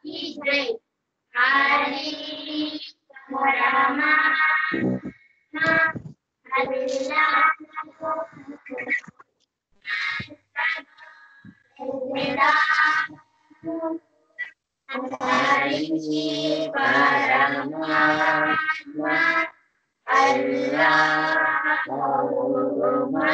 की जय। हरे रामा अल्लाह हरि परमात्मा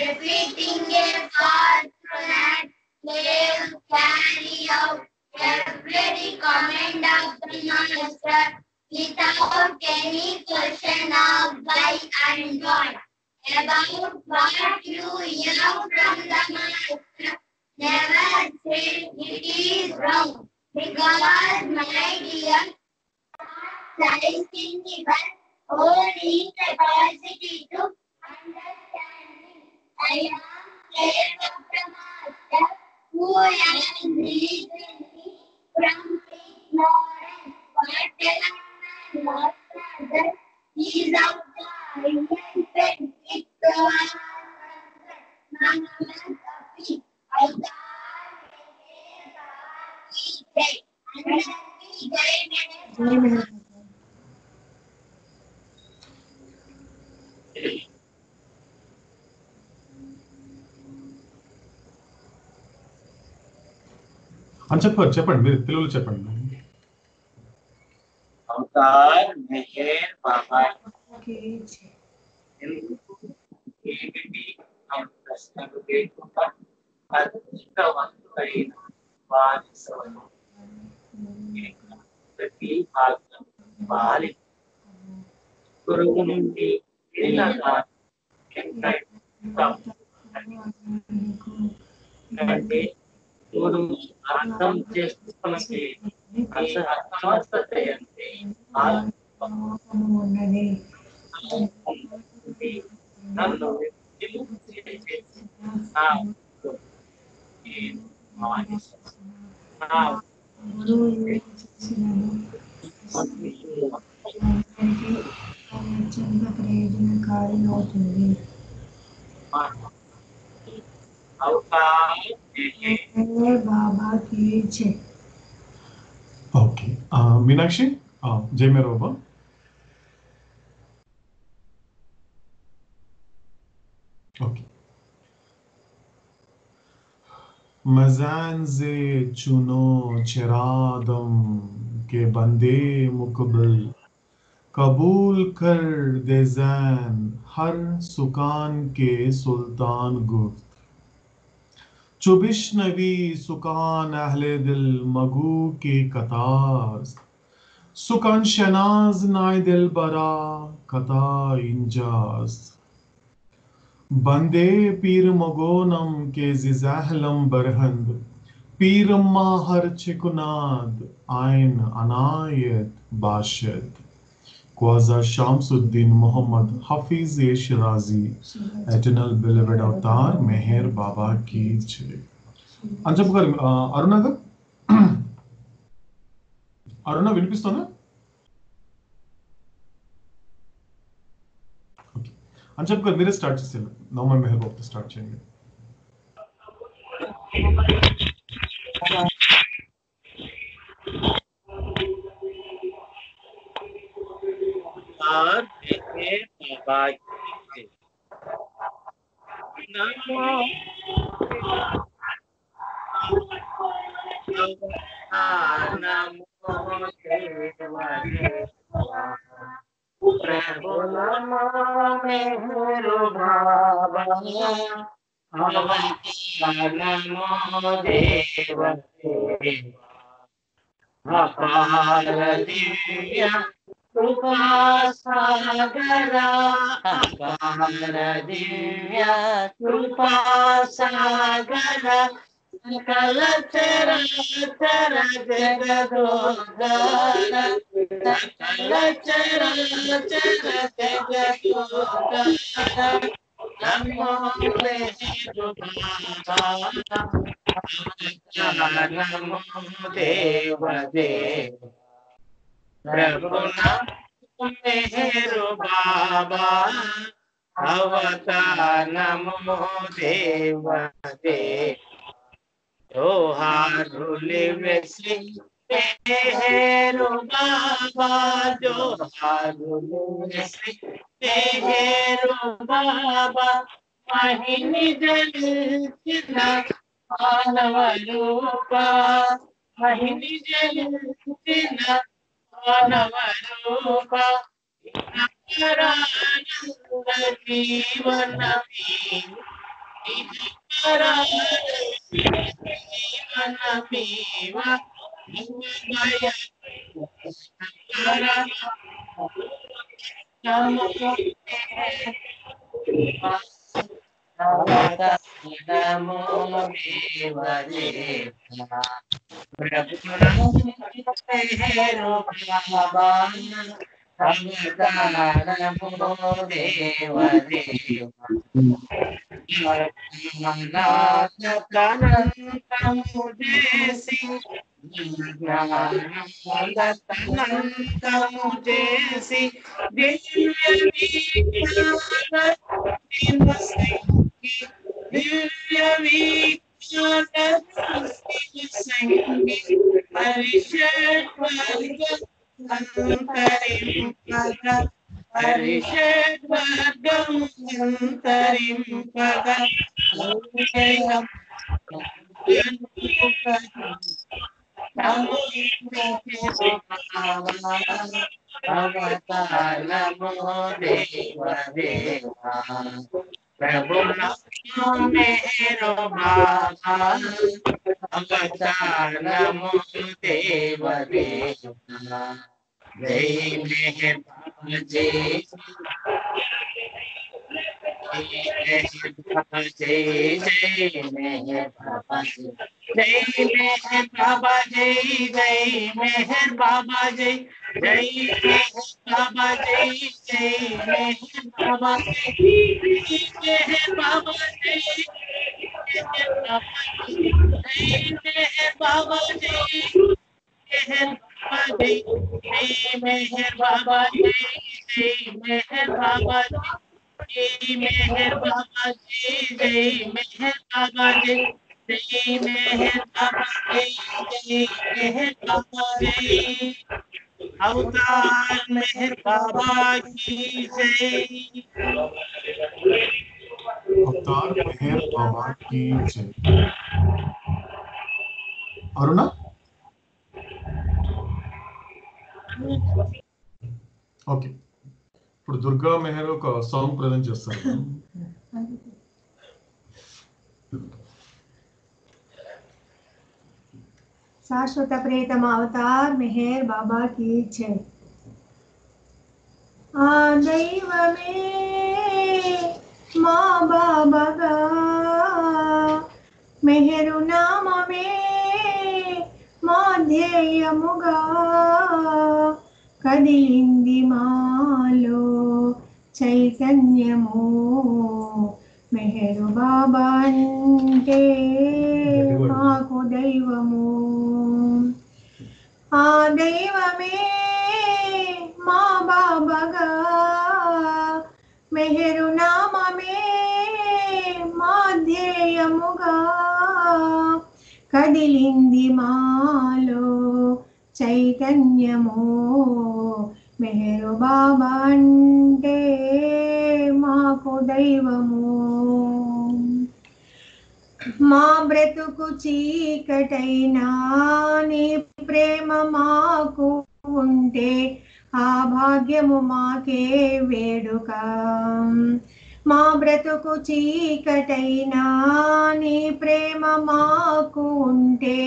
everything is God that will carry out every command of the Master without any question of why and what. About what you hear from the Master, never say it is wrong, because my dear, lies in the only capacity to understanding. I am slave of the Master, who has released me from ignorance. Whatever my Master is of the highest benefit to us. Namaste. చెప్పండి మీరు తెలుగులో చెప్పండి. अवतार मेहर बाबा ఏమిటి అనే ప్రశ్నకు లేకుండా అదృష్టవంతులైన వారి ప్రతి భాగం వారి గురువు నుండి అంటే గురువు అర్థం చేసుకున్నది అసలు అర్థమస్తత అంటే ఉన్నది నన్ను ప్రయోజనకారి అవుతుంది. బాబా की जय. ఓకే మీనాక్షి జై మేరా బాబా. ఓకే मज़ान-ज़े चुनो चरादम के बंदे मुकबिल कबूल कर दे ज़ैन हर सुकान के सुल्तान गुफ्त चुबिशनवी सुकान अहले दिल मगू के कतार सुकान शनाज नाय दिल बरा कता इंजाज बंदे पीर मगोनम के जिज़ाहलम बरहंद पीरम्मा हर चिकुनाद आइन अनायत बाशद ख्वाजा शामसुद्दीन मोहम्मद हफीज शिराजी एटर्नल बिलीवेड अवतार मेहर बाबा की जय. అని చెప్పగారు అరుణ గారు, అరుణ వినిపిస్తుందా? అని చెప్పగారు మీరే స్టార్ట్ చేసేయండి. నవమ మెహర్ బాబుతో స్టార్ట్ చేయండి. और मेरे बाबा की नमो नमो देवा प्रभु नमो मेहरो बाबा नमो देवा अपार दिव्य कृपा सागर अपार दिव्य कृपा सागर सकल चराचर जगदोद्धार सकल चराचर जगदोद्धार नमो मेहरो बाबा नमो देव देव प्रभु नमो मेहरो बाबा अवतार नमो देव देव जोहारुले वैसे मेहरो बाबा जोहारुले वैसे मेहरो बाबा महिनी जल चिन्ह मानव रूपा महिनी जल चिन्ह मानव रूपा आनंद जीवन जीवन पीवा नमो देव देवा प्रभु मेहरो बाबा अवतार नमो देव देवा मुझे दिव्य हरिषद वर्ग अंतरिम पद हरिषद वर्गम अंतरिम पद अवतार नमो देव देवा प्रभु नमो मेहरो बाबा अवतार नमो देव देवा जय मेहर बाबा जय जय जय मेहर बाबा जय मेहर बाबा जय जय मेहर बाबा जय जय मेहर बाबा जय जय मेहर बाबा जय मेहर बाबा जय मेहर बाबा जय मेहर बाबा जय जय मेहर बाबा जय मेहर बाबा जय जय मेहर बाबा जय जय मेहर बाबा जय जय मेहर बाबा जय अवतार मेहर बाबा की जय अवतार मेहर बाबा की जय अरुणा ఓకే ఇప్పుడు దుర్గా మెహర్ ఒక సాంగ్ ప్రజెంట్ చేస్తారు शाश्वत प्रेतम अवतार मेहर बाबा की जय आ दैवमे माँ बाबा गा मेहरु नाम में माध्यमुगा कदिलिंदी मालो चैतन्यमो मेहरु बाबा अंटे माको दैवमो आ दैवमे माँ बाबा गा मेहरु नाम में माध्यमुगा కదిలింది మాలో చైతన్యము మెహరు బాబా అంటే మాకు దైవము మా బ్రతుకు చీకటైనా నీ ప్రేమ మాకు ఉంటే ఆ భాగ్యము మాకే వేడుక మా బ్రతుకు చీకటైనా నీ ప్రేమ మాకు ఉంటే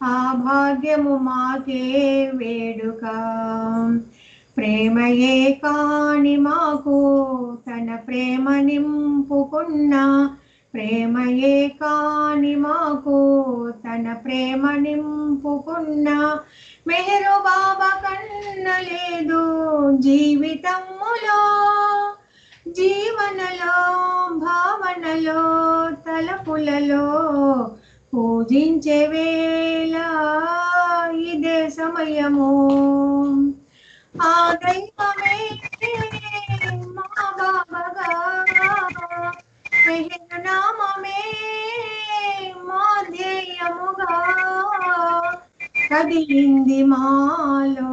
ఆ భాగ్యము మాకే వేడుక ప్రేమయే కాని మాకు తన ప్రేమ నింపుకున్న ప్రేమయే కాని మాకు తన ప్రేమ నింపుకున్న మెహరు బాబా కన్నలేదు జీవితములో జీవనలో భావనలో తలపులలో పూజించే వేళ ఇదే సమయము ఆ దైవమే మా బాబాగా మెహరు నామమే మా ధ్యేయముగా కదిలింది మాలో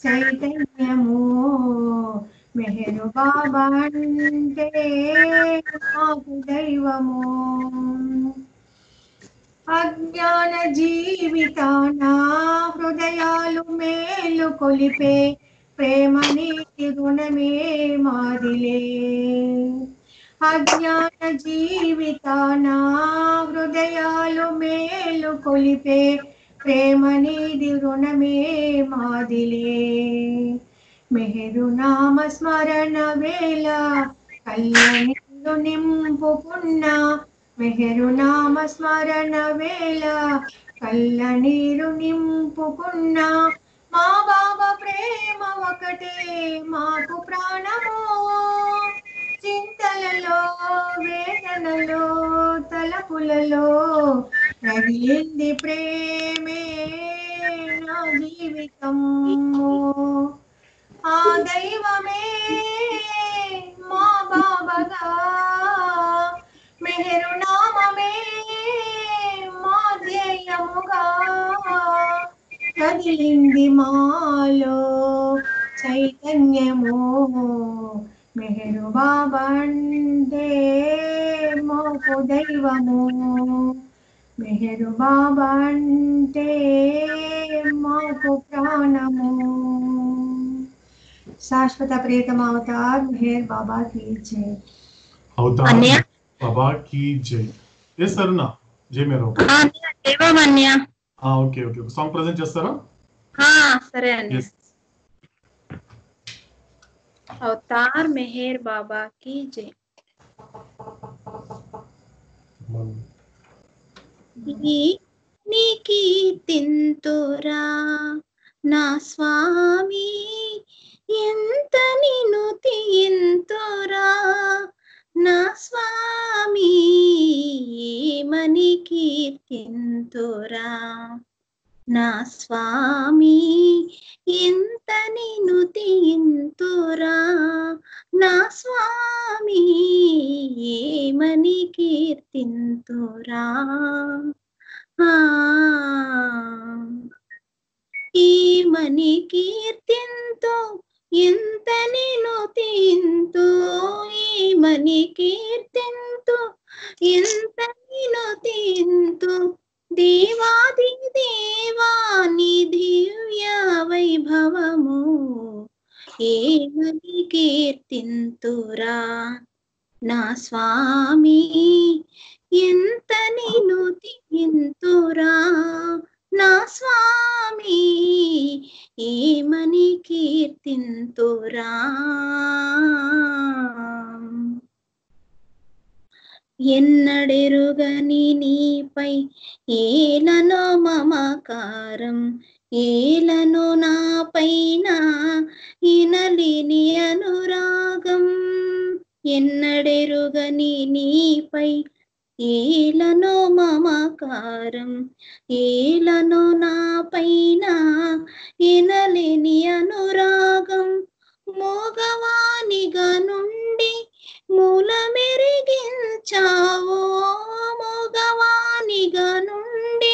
చైతన్యము మెహరు బాబా అంటే మాకు దైవము అజ్ఞాన జీవితాన హృదయాలు మేలు కొలిపే ప్రేమ నీతి గుణమే మాదిలే అజ్ఞాన జీవితాన హృదయాలు మేలు కొలిపే ప్రేమ నీతి గుణమే మాదిలే మెహరు నామ స్మరణ వేళ కళ్ళనీళ్ళు నింపుకున్న మెహరు నామ స్మరణ వేళ కళ్ళనీరు నింపుకున్న మా బాబా ప్రేమ ఒకటే మాకు ప్రాణము చింతలలో వేదనలో తలపులలో రగిలింది ప్రేమే నా జీవితము ఆ దైవమే మా బాబాగా మెహరు నామమే మా ధ్యేయముగా కదిలింది మాలో చైతన్యము మెహరు బాబా అంటే మాకు దైవము మెహరు బాబా అంటే మాకు ప్రాణము शाश्वत प्रियतम अवतार मेहर बाबा की जय अवतार बाबा की जय yes अरुणा जय मेरो దేవమన్య ఓకే ఓకే సాంగ్ ప్రెజెంట్ చేస్తారా సరే అండి అవతార్ మెహర్ బాబా की जय నీ కీర్తింతురా నా స్వామి ఎంత నిన్ను తీయింతురా నా స్వామి ఏమని కీర్తింతురా నా స్వామి ఎంత నిన్ను తీయింతురా నా స్వామి ఏమని కీర్తింతురా ఏమని కీర్తింతో ఎంత నిన్ను తీయింతో ఏమని కీర్తింతో ఎంత నిన్ను తీయింతో దేవాది దేవాని దివ్య వైభవము ఏమని కీర్తింతురా నా స్వామి ఎంత నిన్ను తీయింతురా నా స్వామి ఏమని కీర్తింతురా ఎన్నడెరుగని నీపై ఏలనో మమకారం ఏలనో నా పైన ఇనలిని అనురాగం ఎన్నడెరుగని నీపై ఏలనో మమకారం ఏలనో నా పైన ఎనలేని అనురాగం మోగవానిగా నుండి మూల మెరిగించావో మోగవానిగా నుండి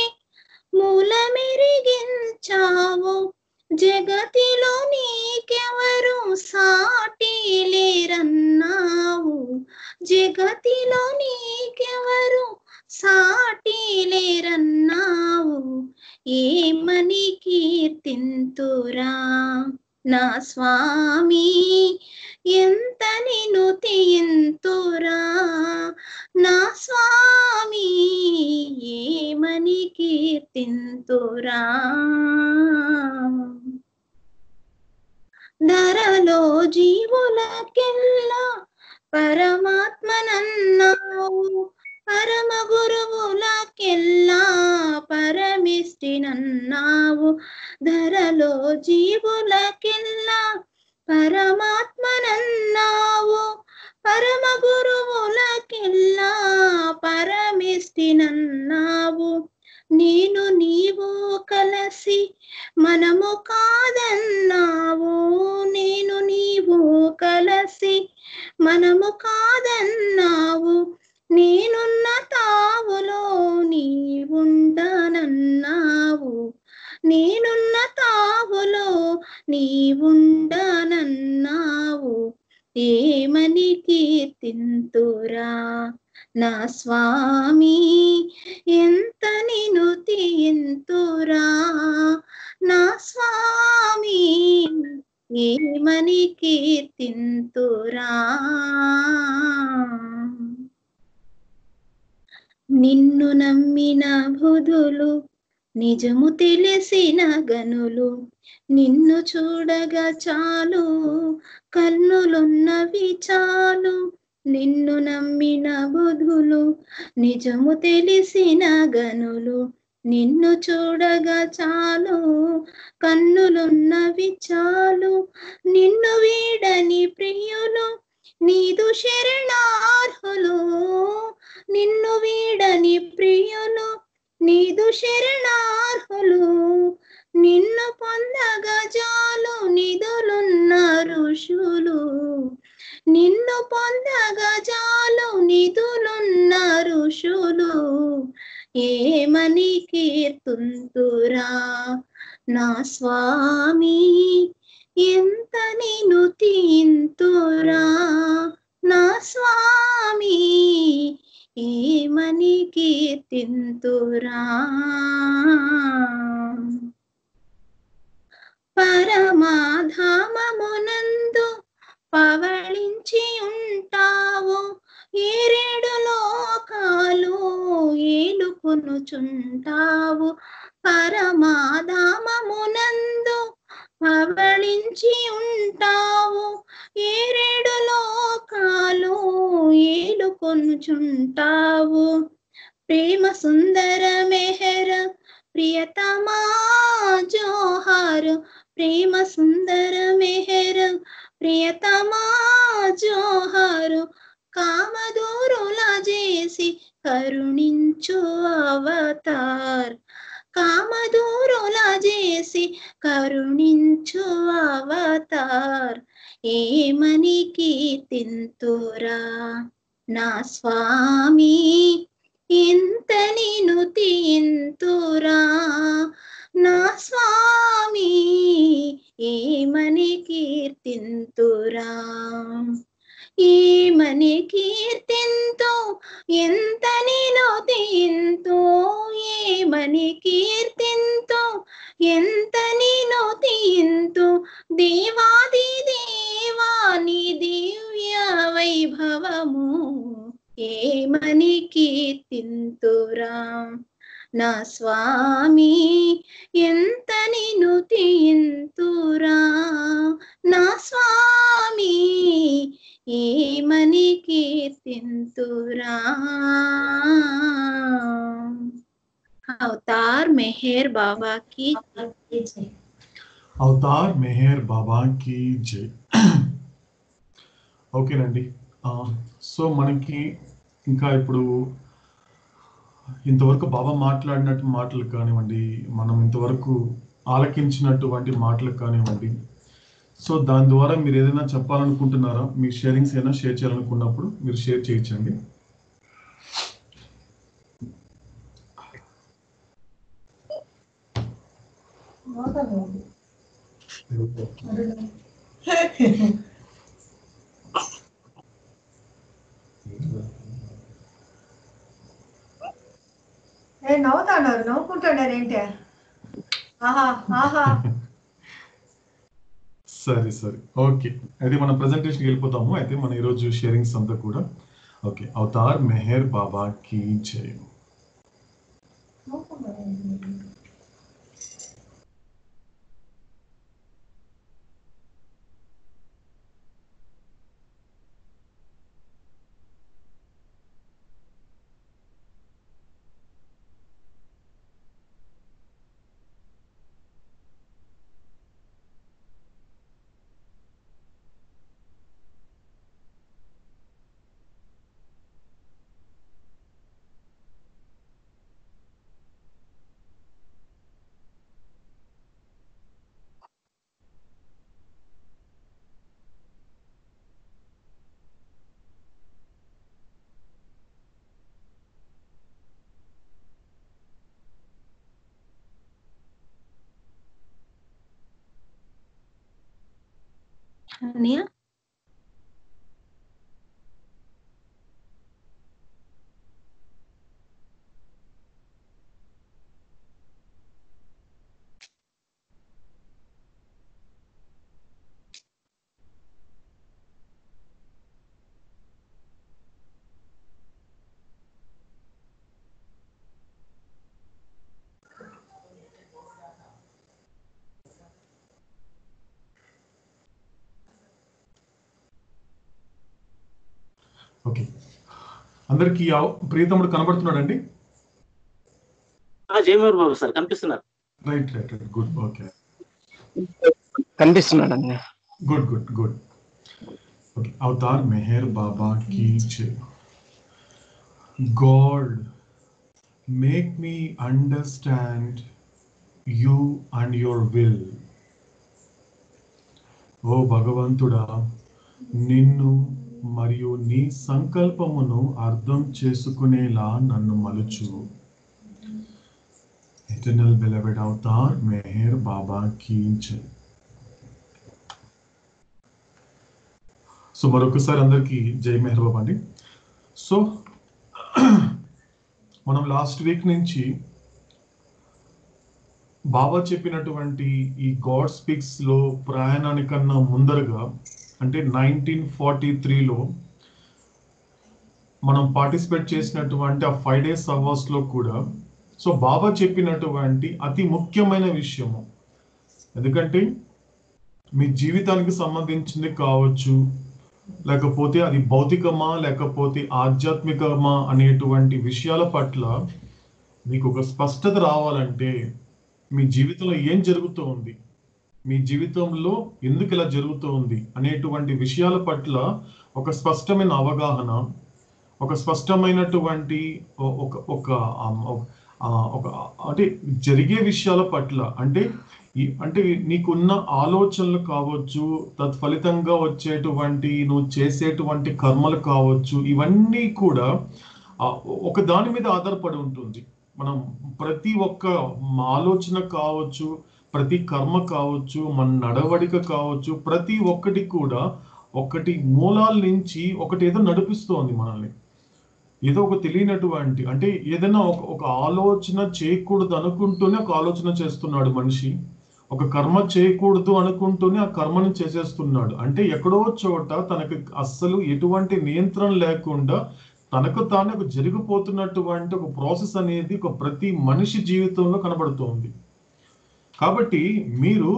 సాటి లేరన్నావు ఏమని కీర్తింతురా నా స్వామి ఎంత నిన్ను తీయింతురా నా స్వామి ఏమని కీర్తింతురా ధరలో జీవులకెల్లా పరమాత్మనన్నావు పరమ గురువులకెల్లా పరమిష్టినన్నావు ధరలో జీవులకెల్లా పరమాత్మనన్నావు పరమ గురువులకెల్లా పరమిష్టినన్నావు నేను నీవు కలసి మనము కాదన్నావు నేను నీవు కలసి మనము కాదన్నావు నేనున్న తావులో నీవుండనన్నావు నేనున్న తావులో నీవుండనన్నావు ఏమని కీర్తింతురా నా స్వామి ఎంత నిన్ను తీయింతురా నా స్వామి ఏమని కీర్తింతురా నిన్ను నమ్మిన బుధులు నిజము తెలిసిన గనులు నిన్ను చూడగా చాలు కన్నులున్నవి చాలు నిన్ను నమ్మిన బుధులు నిజము తెలిసిన గనులు నిన్ను చూడగా చాలు కన్నులున్నవి చాలు నిన్ను వీడని ప్రియులు నీదు శరణార్హులు నిన్ను వీడని ప్రియులు నీదు శరణార్హులు నిన్ను పొందగా చాలు నిధులున్న ఋషులు నిన్ను పొందగా చాలు నిధులున్న ఋషులు ఏమని కీర్తుంతురా నా స్వామి ఎంత నిన్ను తీయింతురా నా స్వామి ఏమని కీర్తింతురా పరమాధామమునందు పవళించి ఉంటావు ఏరేడు లోకాలు ఏలుకొనుచుంటావు పరమాధామమునందు పవళించి ఉంటావు ఏరేడు లోకాలు ఏలుకొనుచుంటావు ప్రేమ సుందర మెహర ప్రియతమా జోహార్ ప్రేమ సుందర మెహర ప్రియతమా జోహారు కామదూరుల చేసి కరుణించు అవతార్ కామదూరుల చేసి కరుణించు అవతార్ ఏమని కీర్తింతురా నా స్వామి ఎంత నిన్ను తీయింతురా నా స్వామి ఏమని కీర్తింతురా ఏమని కీర్తింతో ఎంత నిన్ను తీయింతో ఏమని కీర్తింతో ఎంత నిన్ను తీయింతో దేవాది దేవాని దివ్య వైభవము ఏమని కీర్తింతురా నా స్వామి ఎంత నిన్ను తీయింతురా నా స్వామి ఏమని కీర్తింతురా అవతార్ మెహర్ బాబా की जय అవతార్ మెహర్ బాబా की జై ఓకేనండి సో మనకి ఇంకా ఇప్పుడు ఇంతవరకు బాబా మాట్లాడినట్టు మాటలు కానివ్వండి మనం ఇంతవరకు ఆలకించినటువంటి మాటలు కానివ్వండి సో దాని ద్వారా మీరు ఏదైనా చెప్పాలనుకుంటున్నారా మీ షేరింగ్స్ ఏదైనా షేర్ చేయాలనుకున్నప్పుడు మీరు షేర్ చేయొచ్చండి నవ్వుతున్నారు, నవ్వుకుంటున్నారు ఏంటి? ఆహా ఆహా. సరే సరే, ఓకే. అయితే మనం ప్రెజెంటేషన్కి వెళ్ళిపోతాము. అయితే మన ఈరోజు షేరింగ్స్ అంతా కూడా ఓకే. అవతార్ మెహర్ బాబా కీ జై. అన్నయ్య ఓకే, అందరికి ప్రియతముడు కనబడుతున్నాడండి? జయమోహర్ బాబు సార్ కనిపిస్తున్నారు. Right right right, good, okay, కనిపిస్తున్నాడండి. Good good good. Okay, Avatar Meher Baba కీ జై. God, make me understand you and your will. ఓ భగవంతుడా, నిన్ను మరియు నీ సంకల్పమును అర్థం చేసుకునేలా నన్ను మలుచు. ఎటర్నల్ బెలవెడ్ అవతార్ మెహర్ బాబా కీ జై. సో మరొకసారి అందరికీ జై మెహర్ బాబా అండి. సో మనం లాస్ట్ వీక్ నుంచి బాబా చెప్పినటువంటి ఈ గాడ్ స్పీక్స్ లో ప్రయాణానికన్నా ముందరగా, అంటే 1943లో మనం పార్టిసిపేట్ చేసినటువంటి ఆ 5 days అవర్స్ లో కూడా సో బాబా చెప్పినటువంటి అతి ముఖ్యమైన విషయము, ఎందుకంటే మీ జీవితానికి సంబంధించింది కావచ్చు, లేకపోతే అది భౌతికమా లేకపోతే ఆధ్యాత్మికమా అనేటువంటి విషయాల పట్ల మీకు ఒక స్పష్టత రావాలంటే, మీ జీవితంలో ఏం జరుగుతూ ఉంది, మీ జీవితంలో ఎందుకు ఇలా జరుగుతూ ఉంది అనేటువంటి విషయాల పట్ల ఒక స్పష్టమైన అవగాహన, ఒక స్పష్టమైనటువంటి ఒక ఒక ఒక అంటే జరిగే విషయాల పట్ల, అంటే నీకున్న ఆలోచనలు కావచ్చు, తత్ఫలితంగా వచ్చేటువంటి నువ్వు చేసేటువంటి కర్మలు కావచ్చు, ఇవన్నీ కూడా ఒక దాని మీద ఆధారపడి ఉంటుంది. మనం ప్రతి ఒక్క ఆలోచన కావచ్చు, ప్రతి కర్మ కావచ్చు, మన నడవడిక కావచ్చు, ప్రతి ఒక్కటి కూడా ఒకటి మూలాల నుంచి ఒకటి ఏదో నడిపిస్తోంది మనల్ని. ఏదో ఒక తెలియనటువంటి, అంటే ఏదైనా ఒక ఆలోచన చేయకూడదు అనుకుంటూనే ఒక ఆలోచన చేస్తున్నాడు మనిషి, ఒక కర్మ చేయకూడదు అనుకుంటూనే ఆ కర్మను చేసేస్తున్నాడు. అంటే ఎక్కడో చోట తనకు అస్సలు ఎటువంటి నియంత్రణ లేకుండా తనకు తానే ఒక జరిగిపోతున్నటువంటి ఒక ప్రాసెస్ అనేది ఒక ప్రతి మనిషి జీవితంలో కనబడుతోంది. కాబట్టి మీరు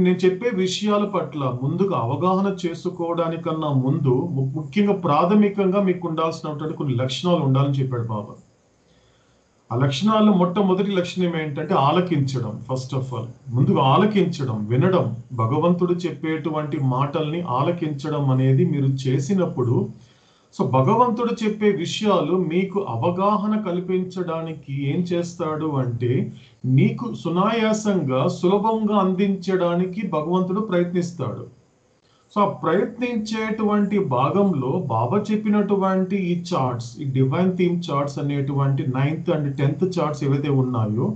నేను చెప్పే విషయాల పట్ల ముందుగా అవగాహన చేసుకోవడానికన్నా ముందు ముఖ్యంగా ప్రాథమికంగా మీకు ఉండాల్సినటువంటి కొన్ని లక్షణాలు ఉండాలని చెప్పాడు బాబా. ఆ లక్షణాల్లో మొట్టమొదటి లక్షణం ఏంటంటే ఆలకించడం. ఫస్ట్ ఆఫ్ ఆల్ ముందుగా ఆలకించడం, వినడం, భగవంతుడు చెప్పేటువంటి మాటల్ని ఆలకించడం అనేది మీరు చేసినప్పుడు, సో భగవంతుడు చెప్పే విషయాలు మీకు అవగాహన కల్పించడానికి ఏం చేస్తాడు అంటే నీకు సునాయాసంగా సులభంగా అందించడానికి భగవంతుడు ప్రయత్నిస్తాడు. సో ఆ ప్రయత్నించేటువంటి భాగంలో బాబా చెప్పినటువంటి ఈ చార్ట్స్, ఈ డివైన్ థీమ్ చార్ట్స్ అనేటువంటి 9th and 10th చార్ట్స్ ఏవైతే ఉన్నాయో,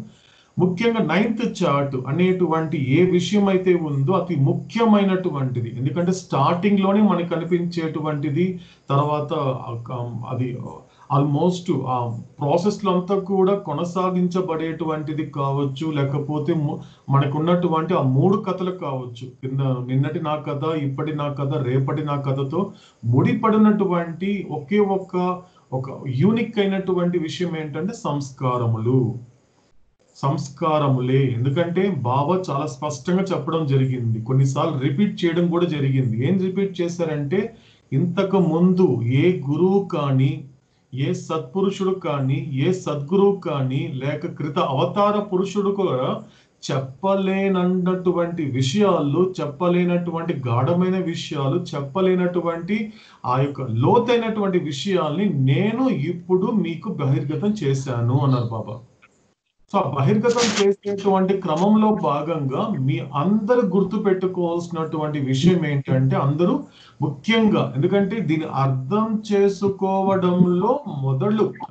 ముఖ్యంగా 9th చార్ట్ అనేటువంటి ఏ విషయం అయితే ఉందో అతి ముఖ్యమైనటువంటిది. ఎందుకంటే స్టార్టింగ్ లోనే మనకు కనిపించేటువంటిది, తర్వాత అది ఆల్మోస్ట్ ఆ ప్రాసెస్ లో అంతా కూడా కొనసాగించబడేటువంటిది కావచ్చు, లేకపోతే మనకున్నటువంటి ఆ 3 కథలు కావచ్చు, నిన్నటి నా కథ, ఇప్పటి నా కథ, రేపటి నా కథతో ముడిపడినటువంటి ఒకే ఒక యూనిక్ అయినటువంటి విషయం ఏంటంటే సంస్కారములే. ఎందుకంటే బాబా చాలా స్పష్టంగా చెప్పడం జరిగింది, కొన్నిసార్లు రిపీట్ చేయడం కూడా జరిగింది. ఏం రిపీట్ చేశారంటే, ఇంతకు ముందు ఏ గురువు కానీ, ఏ సత్పురుషుడు కానీ, ఏ సద్గురువు కానీ, లేక కృత అవతార పురుషుడు కూడా చెప్పలేనటువంటి విషయాలు, చెప్పలేనటువంటి గాఢమైన విషయాలు, చెప్పలేనటువంటి ఆ యొక్క లోతైనటువంటి విషయాల్ని నేను ఇప్పుడు మీకు బహిర్గతం చేశాను అన్నారు బాబా. సో బహిర్గతం చేసేటువంటి క్రమంలో భాగంగా మీ అందరు గుర్తు పెట్టుకోవాల్సినటువంటి విషయం ఏంటంటే, అందరూ ముఖ్యంగా, ఎందుకంటే దీన్ని అర్థం చేసుకోవడంలో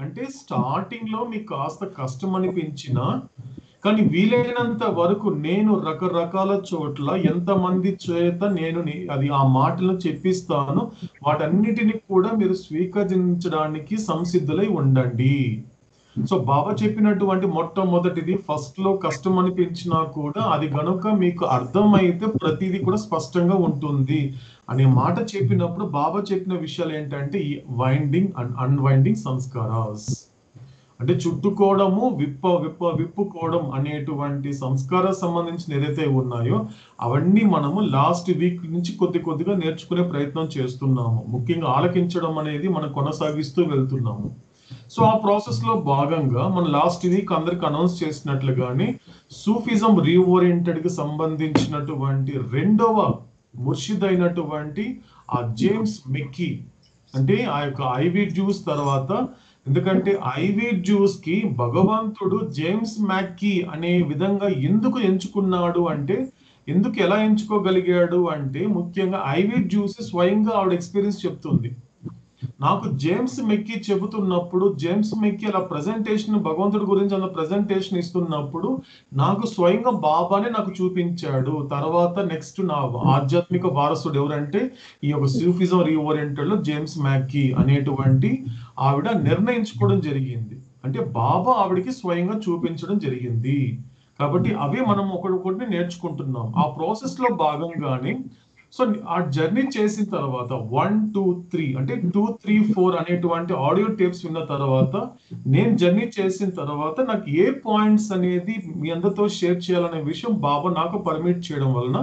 అంటే స్టార్టింగ్ లో మీకు కాస్త కష్టం అనిపించినా, కానీ వీలైనంత వరకు నేను రకరకాల చోట్ల ఎంతమంది చేత నేను అది ఆ మాటలను చెప్పిస్తాను, వాటన్నిటిని కూడా మీరు స్వీకరించడానికి సంసిద్ధులై ఉండండి. సో బాబా చెప్పినటువంటి మొట్టమొదటిది ఫస్ట్ లో కష్టం అనిపించినా కూడా అది గనుక మీకు అర్థమైతే ప్రతిదీ కూడా స్పష్టంగా ఉంటుంది అనే మాట చెప్పినప్పుడు బాబా చెప్పిన విషయాలు ఏంటంటే, ఈ వైండింగ్ అండ్ అన్వైండింగ్ సంస్కారాస్, అంటే చుట్టుకోవడము, విప్పుకోవడం అనేటువంటి సంస్కార సంబంధించిన ఏదైతే ఉన్నాయో అవన్నీ మనము లాస్ట్ వీక్ నుంచి కొద్దిగా నేర్చుకునే ప్రయత్నం చేస్తున్నాము. ముఖ్యంగా ఆలకించడం అనేది మనం కొనసాగిస్తూ వెళ్తున్నాము. సో ఆ ప్రాసెస్ లో భాగంగా మనం లాస్ట్ వీక్ అందరికి అనౌన్స్ చేసినట్లుగానే సూఫిజం రీఓరియంటెడ్ కి సంబంధించినటువంటి 2వ ముర్షిద్ అయినటువంటి ఆ జేమ్స్ మెక్కీ, అంటే ఆ యొక్క ఐవీ జ్యూస్ తర్వాత, ఎందుకంటే ఐవీ జ్యూస్ కి భగవంతుడు జేమ్స్ మ్యాక్కీ అనే విధంగా ఎందుకు ఎంచుకున్నాడు అంటే, ఎందుకు ఎలా ఎంచుకోగలిగాడు అంటే, ముఖ్యంగా ఐవీ జ్యూస్ స్వయంగా ఆవిడ ఎక్స్పీరియన్స్ చెప్తుంది. నాకు జేమ్స్ మెక్కీ చెబుతున్నప్పుడు, జేమ్స్ మెక్కీ అలా ప్రెజెంటేషన్, భగవంతుడి గురించి అలా ప్రెజెంటేషన్ ఇస్తున్నప్పుడు నాకు స్వయంగా బాబానే నాకు చూపించాడు. తర్వాత నెక్స్ట్ నా ఆధ్యాత్మిక వారసుడు ఎవరంటే ఈ యొక్క సూఫిజం రీఓరియంటెడ్ లో జేమ్స్ మెక్కీ అనేటువంటి ఆవిడ నిర్ణయించుకోవడం జరిగింది. అంటే బాబా ఆవిడకి స్వయంగా చూపించడం జరిగింది. కాబట్టి అవే మనం ఒకటి నేర్చుకుంటున్నాం. ఆ ప్రాసెస్ లో భాగంగానే సో ఆ జర్నీ చేసిన తర్వాత 1, 2, 3 అంటే 2, 3, 4 అనేటువంటి ఆడియో టేప్స్ విన్న తర్వాత, నేను జర్నీ చేసిన తర్వాత నాకు ఏ పాయింట్స్ అనేది మీ అందరితో షేర్ చేయాలనే విషయం బాబా నాకు పర్మిట్ చేయడం వలన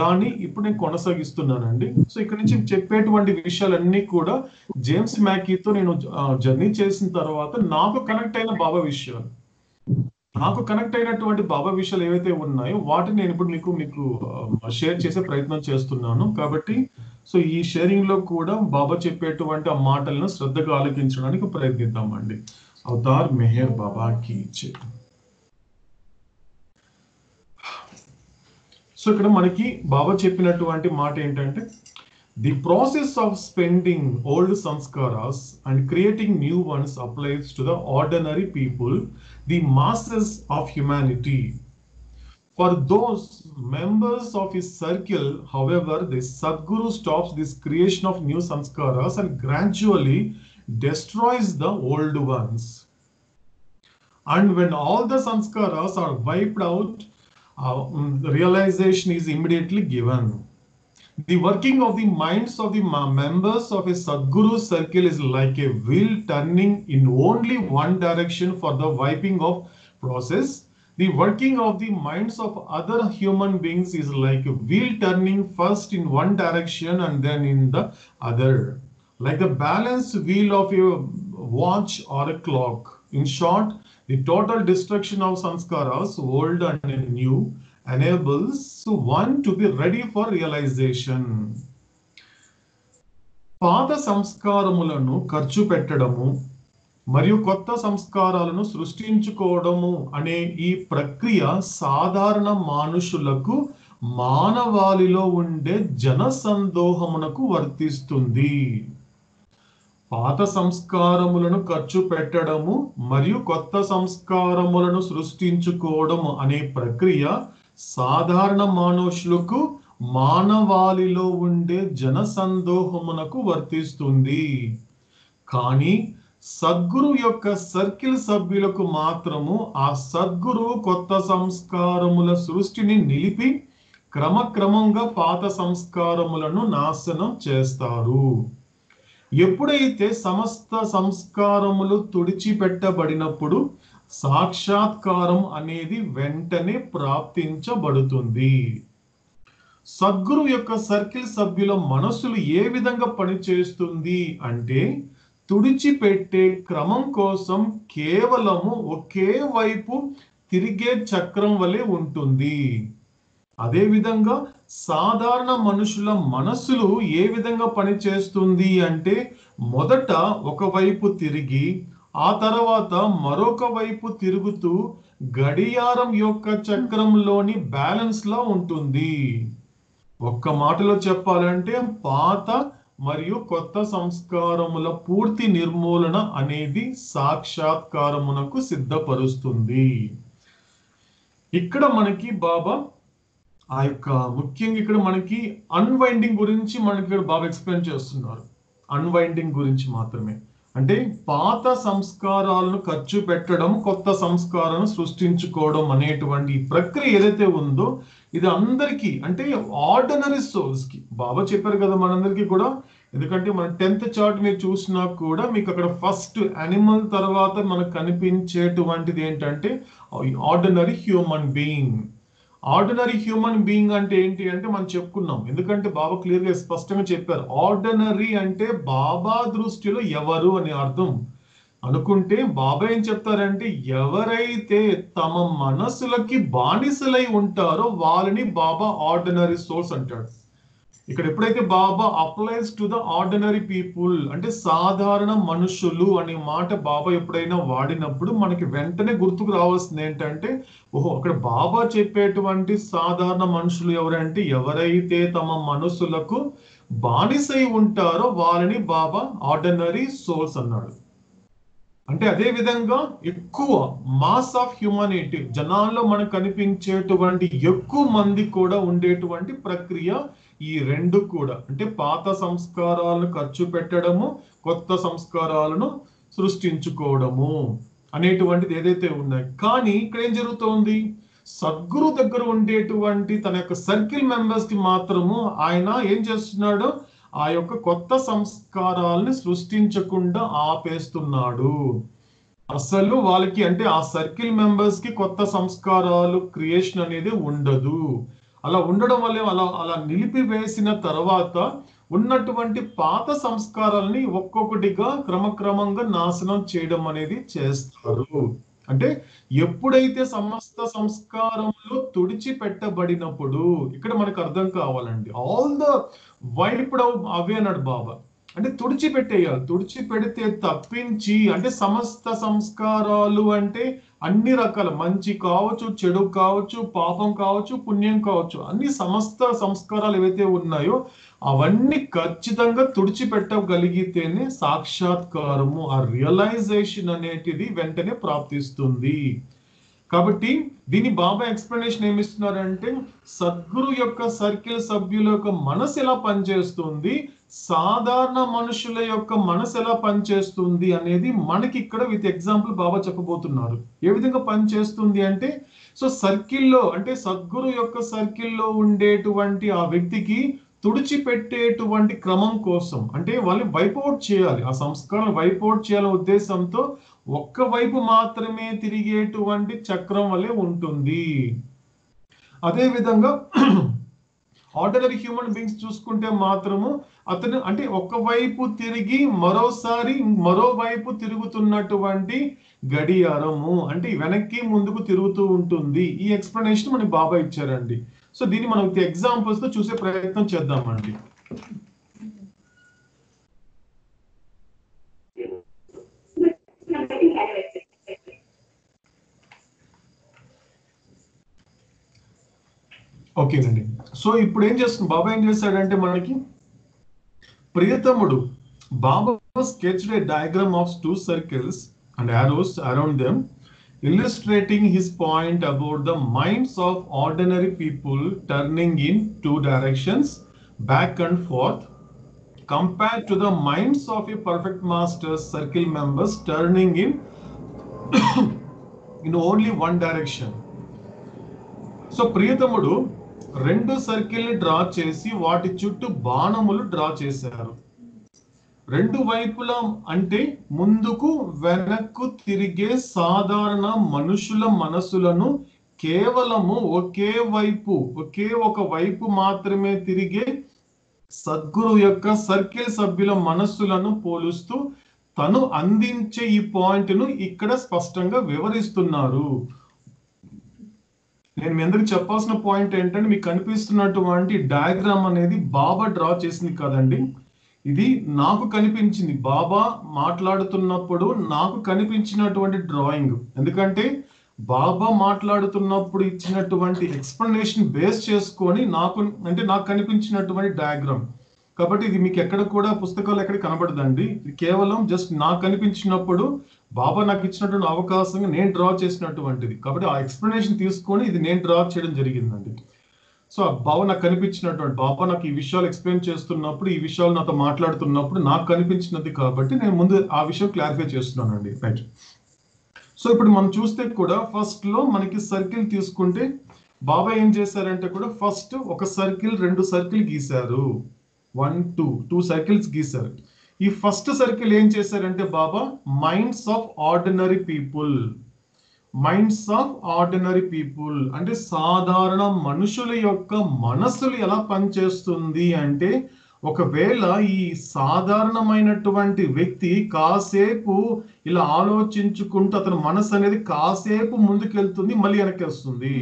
దాన్ని ఇప్పుడు నేను కొనసాగిస్తున్నానండి. సో ఇక్కడ నుంచి చెప్పేటువంటి విషయాలన్నీ కూడా జేమ్స్ మ్యాకీతో నేను జర్నీ చేసిన తర్వాత నాకు కనెక్ట్ అయిన బాబా విషయాలు, నాకు కనెక్ట్ అయినటువంటి బాబా విషయాలు ఏవైతే ఉన్నాయో వాటిని నేను ఇప్పుడు మీకు షేర్ చేసే ప్రయత్నం చేస్తున్నాను. కాబట్టి సో ఈ షేరింగ్ లో కూడా బాబా చెప్పేటువంటి ఆ మాటలను శ్రద్ధగా ఆలోచించడానికి ప్రయత్నిద్దామండి. అవతార్ మెహర్ బాబా కీ జై. సో ఇక్కడ మనకి బాబా చెప్పినటువంటి మాట ఏంటంటే, the process of spending old sanskaras and creating new ones applies to the ordinary people, the masses of humanity. For those members of his circle, however, the Sadguru stops this creation of new sanskaras and gradually destroys the old ones. And when all the sanskaras are wiped out, realization is immediately given. The working of the minds of the members of a Sadguru circle is like a wheel turning in only one direction for the wiping of process. The working of the minds of other human beings is like a wheel turning first in one direction and then in the other, like the balance wheel of a watch or a clock. In short, the total destruction of sanskaras, old and new, enables one to be ready for realization. పాత సంస్కారములను ఖర్చు పెట్టడము మరియు కొత్త సంస్కారాలను సృష్టించుకోవడము అనే ఈ ప్రక్రియ సాధారణ మనుషులకు మానవాళిలో ఉండే జనసందోహమునకు వర్తిస్తుంది. పాత సంస్కారములను ఖర్చు పెట్టడము మరియు కొత్త సంస్కారములను సృష్టించుకోవడము అనే ప్రక్రియ సాధారణ మనుషులకు మానవాళిలో ఉండే జనసందోహమునకు వర్తిస్తుంది. కానీ సద్గురు యొక్క సర్కిల్ సభ్యులకు మాత్రము ఆ సద్గురు కొత్త సంస్కారముల సృష్టిని నిలిపి క్రమక్రమంగా పాత సంస్కారములను నాశనం చేస్తారు. ఎప్పుడైతే సమస్త సంస్కారములు తుడిచిపెట్టబడినప్పుడు సాక్షాత్కారం అనేది వెంటనే ప్రాప్తించబడుతుంది. సద్గురు యొక్క సర్కిల్ సభ్యుల మనసులు ఏ విధంగా పనిచేస్తుంది అంటే తుడిచిపెట్టే క్రమం కోసం కేవలము ఒకే వైపు తిరిగే చక్రం వలె ఉంటుంది. అదే విధంగా సాధారణ మనుషుల మనసులు ఏ విధంగా పనిచేస్తుంది అంటే మొదట ఒకవైపు తిరిగి ఆ తర్వాత మరొక వైపు తిరుగుతూ గడియారం యొక్క చక్రంలోని బ్యాలెన్స్ లా ఉంటుంది. ఒక్క మాటలో చెప్పాలంటే పాత మరియు కొత్త సంస్కారముల పూర్తి నిర్మూలన అనేది సాక్షాత్కారమునకు సిద్ధపరుస్తుంది. ఇక్కడ మనకి బాబా ఆ యొక్క ముఖ్యంగా ఇక్కడ మనకి అన్వైండింగ్ గురించి మనకి ఇక్కడ బాబా ఎక్స్ప్లెయిన్ చేస్తున్నారు. అన్వైండింగ్ గురించి మాత్రమే, అంటే పాత సంస్కారాలను ఖర్చు పెట్టడం, కొత్త సంస్కారాలను సృష్టించుకోవడం అనేటువంటి ప్రక్రియ ఏదైతే ఉందో ఇది అందరికీ అంటే ఆర్డినరీ సోల్స్ కి బాబా చెప్పారు కదా మనందరికీ కూడా. ఎందుకంటే మన 10th చార్ట్ మీరు చూసినా కూడా మీకు అక్కడ ఫస్ట్ యానిమల్ తర్వాత మనకు కనిపించేటువంటిది ఏంటంటే ordinary human being. Ordinary human being అంటే ఏంటి అంటే మనం చెప్పుకున్నాం. ఎందుకంటే బాబా క్లియర్ గా స్పష్టంగా చెప్పారు, ఆర్డినరీ అంటే బాబా దృష్టిలో ఎవరు అని అర్థం. అనుకుంటే బాబా ఏం చెప్తారంటే ఎవరైతే తమ మనసులకి బానిసలై ఉంటారో వాళ్ళని బాబా ఆర్డినరీ సోల్స్ అంటాడు. ఇక్కడ ఎప్పుడైతే Baba applies to the ordinary people అంటే సాధారణ మనుషులు అనే మాట బాబా ఎప్పుడైనా వాడినప్పుడు మనకి వెంటనే గుర్తుకు రావాల్సింది ఏంటంటే ఓహో అక్కడ బాబా చెప్పేటువంటి సాధారణ మనుషులు ఎవరంటే ఎవరైతే తమ మనసులకు బానిసై ఉంటారో వాళ్ళని బాబా ఆర్డినరీ సోల్స్ అన్నాడు. అంటే అదే విధంగా ఎక్కువ మాస్ ఆఫ్ హ్యూమనిటీ జనాల్లో మనకు కనిపించేటువంటి ఎక్కువ మంది కూడా ఉండేటువంటి ప్రక్రియ ఈ రెండు కూడా, అంటే పాత సంస్కారాలను ఖర్చు పెట్టడము, కొత్త సంస్కారాలను సృష్టించుకోవడము అనేటువంటిది ఏదైతే ఉన్నాయి. కానీ ఇక్కడ ఏం జరుగుతోంది, సద్గురు దగ్గర ఉండేటువంటి తన యొక్క సర్కిల్ మెంబర్స్ కి మాత్రము ఆయన ఏం చేస్తున్నాడు, ఆ యొక్క కొత్త సంస్కారాలని సృష్టించకుండా ఆపేస్తున్నాడు. అసలు వాళ్ళకి అంటే ఆ సర్కిల్ మెంబర్స్ కి కొత్త సంస్కారాలు క్రియేషన్ అనేది ఉండదు. అలా ఉండడం వల్లే అలా నిలిపివేసిన తర్వాత ఉన్నటువంటి పాత సంస్కారాలని ఒక్కొక్కటిగా క్రమక్రమంగా నాశనం చేయడం అనేది చేస్తారు. అంటే ఎప్పుడైతే సమస్త సంస్కారములు తుడిచిపెట్టబడినప్పుడు ఇక్కడ మనకు అర్థం కావాలండి, ఆల్ ద వైప్డ్ అవే అన్నాడు బాబా. అంటే తుడిచిపెట్టేయాలి. తుడిచిపెడితే తప్పించి అంటే సమస్త సంస్కారాలు అంటే అన్ని రకాల మంచి కావచ్చు, చెడు కావచ్చు, పాపం కావచ్చు, పుణ్యం కావచ్చు, అన్ని సమస్త సంస్కారాలు ఏవైతే ఉన్నాయో అవన్నీ ఖచ్చితంగా తుడిచిపెట్టగలిగితేనే సాక్షాత్కారము ఆ రియలైజేషన్ అనేటిది వెంటనే ప్రాప్తిస్తుంది. కాబట్టి దీని బాబా ఎక్స్ప్లెనేషన్ ఏమిస్తున్నారంటే సద్గురు యొక్క సర్కిల్ సభ్యుల యొక్క మనసు ఎలా పనిచేస్తుంది, సాధారణ మనుషుల యొక్క మనసు ఎలా పనిచేస్తుంది అనేది మనకి ఇక్కడ విత్ ఎగ్జాంపుల్ బాబా చెప్పబోతున్నారు. ఏ విధంగా పనిచేస్తుంది అంటే సో సర్కిల్లో అంటే సద్గురు యొక్క సర్కిల్లో ఉండేటువంటి ఆ వ్యక్తికి తుడిచిపెట్టేటువంటి క్రమం కోసం అంటే వాళ్ళని వైపౌట్ చేయాలి, ఆ సంస్కారం వైపౌట్ చేయాలనే ఉద్దేశంతో ఒక్క వైపు మాత్రమే తిరిగేటువంటి చక్రం వలె ఉంటుంది. అదే విధంగా ఆర్డినరీ హ్యూమన్ బీయింగ్స్ చూసుకుంటే మాత్రము అతను అంటే ఒకవైపు తిరిగి మరోవైపు తిరుగుతున్నటువంటి గడియారము అంటే వెనక్కి ముందుకు తిరుగుతూ ఉంటుంది. ఈ ఎక్స్ప్లెనేషన్ మనకి బాబా ఇచ్చారండి. సో దీన్ని మనం ఎగ్జాంపుల్స్ తో చూసే ప్రయత్నం చేద్దామండి. ఓకేనండి. సో ఇప్పుడు ఏం చేస్తుంది బాబా, ఏం చేశాడంటే మనకి ప్రియతముడు బాబా sketched a diagram of two circles and arrows around them, illustrating his point about the minds of ordinary people turning in two directions, back and forth, compared to the minds of a perfect master, circle members turning in only one direction. So ప్రియతముడు 2 circle ని draw చేసి వాటి చుట్టూ బాణములు draw చేశారు. 2 వైపులా అంటే ముందుకు వెనక్కు తిరిగే సాధారణ మనుషుల మనసులను కేవలము ఒకే ఒక వైపు మాత్రమే తిరిగే సద్గురు యొక్క సర్కిల్ సభ్యుల మనస్సులను పోలుస్తూ తను అందించే ఈ పాయింట్ ను ఇక్కడ స్పష్టంగా వివరిస్తున్నారు. నేను మీ అందరికి చెప్పాల్సిన పాయింట్ ఏంటంటే మీకు కనిపిస్తున్నటువంటి డయాగ్రామ్ అనేది బాబా డ్రా చేసింది కాదండి, ఇది నాకు కనిపించింది. బాబా మాట్లాడుతున్నప్పుడు నాకు కనిపించినటువంటి డ్రాయింగ్. ఎందుకంటే బాబా మాట్లాడుతున్నప్పుడు ఇచ్చినటువంటి ఎక్స్ప్లెనేషన్ బేస్ చేసుకొని నాకు కనిపించినటువంటి డయాగ్రామ్. కాబట్టి ఇది మీకు ఎక్కడ కూడా పుస్తకాలు ఎక్కడ కనబడదండి, ఇది కేవలం జస్ట్ నాకు కనిపించినప్పుడు బాబా నాకు ఇచ్చినటువంటి అవకాశంగా నేను డ్రా చేసినటువంటిది. కాబట్టి ఆ ఎక్స్ప్లెనేషన్ తీసుకొని ఇది నేను డ్రా చేయడం జరిగిందండి. సో బాబా నాకు కనిపించినటువంటి, బాబా నాకు ఈ విషయాలు ఎక్స్ప్లెయిన్ చేస్తున్నప్పుడు, ఈ విషయాలు నాతో మాట్లాడుతున్నప్పుడు నాకు కనిపించినది కాబట్టి నేను ముందు ఆ విషయం క్లారిఫై చేస్తున్నానండి. రైట్. సో ఇప్పుడు మనం చూస్తే కూడా ఫస్ట్ లో మనకి సర్కిల్ తీసుకుంటే బాబా ఏం చేశారంటే కూడా ఫస్ట్ ఒక సర్కిల్ 2 సర్కిల్ గీశారు. 1 2 సర్కిల్స్ గీశారు. ఈ ఫస్ట్ సర్కిల్ ఏం చేశారంటే బాబా మైండ్స్ ఆఫ్ ఆర్డినరీ పీపుల్ అంటే సాధారణ మనుషుల యొక్క మనసులు ఎలా పనిచేస్తుంది అంటే, ఒకవేళ ఈ సాధారణమైనటువంటి వ్యక్తి కాసేపు ఇలా ఆలోచించుకుంటూ అతని మనసు అనేది కాసేపు ముందుకెళ్తుంది, మళ్ళీ వెనక్కి వస్తుంది,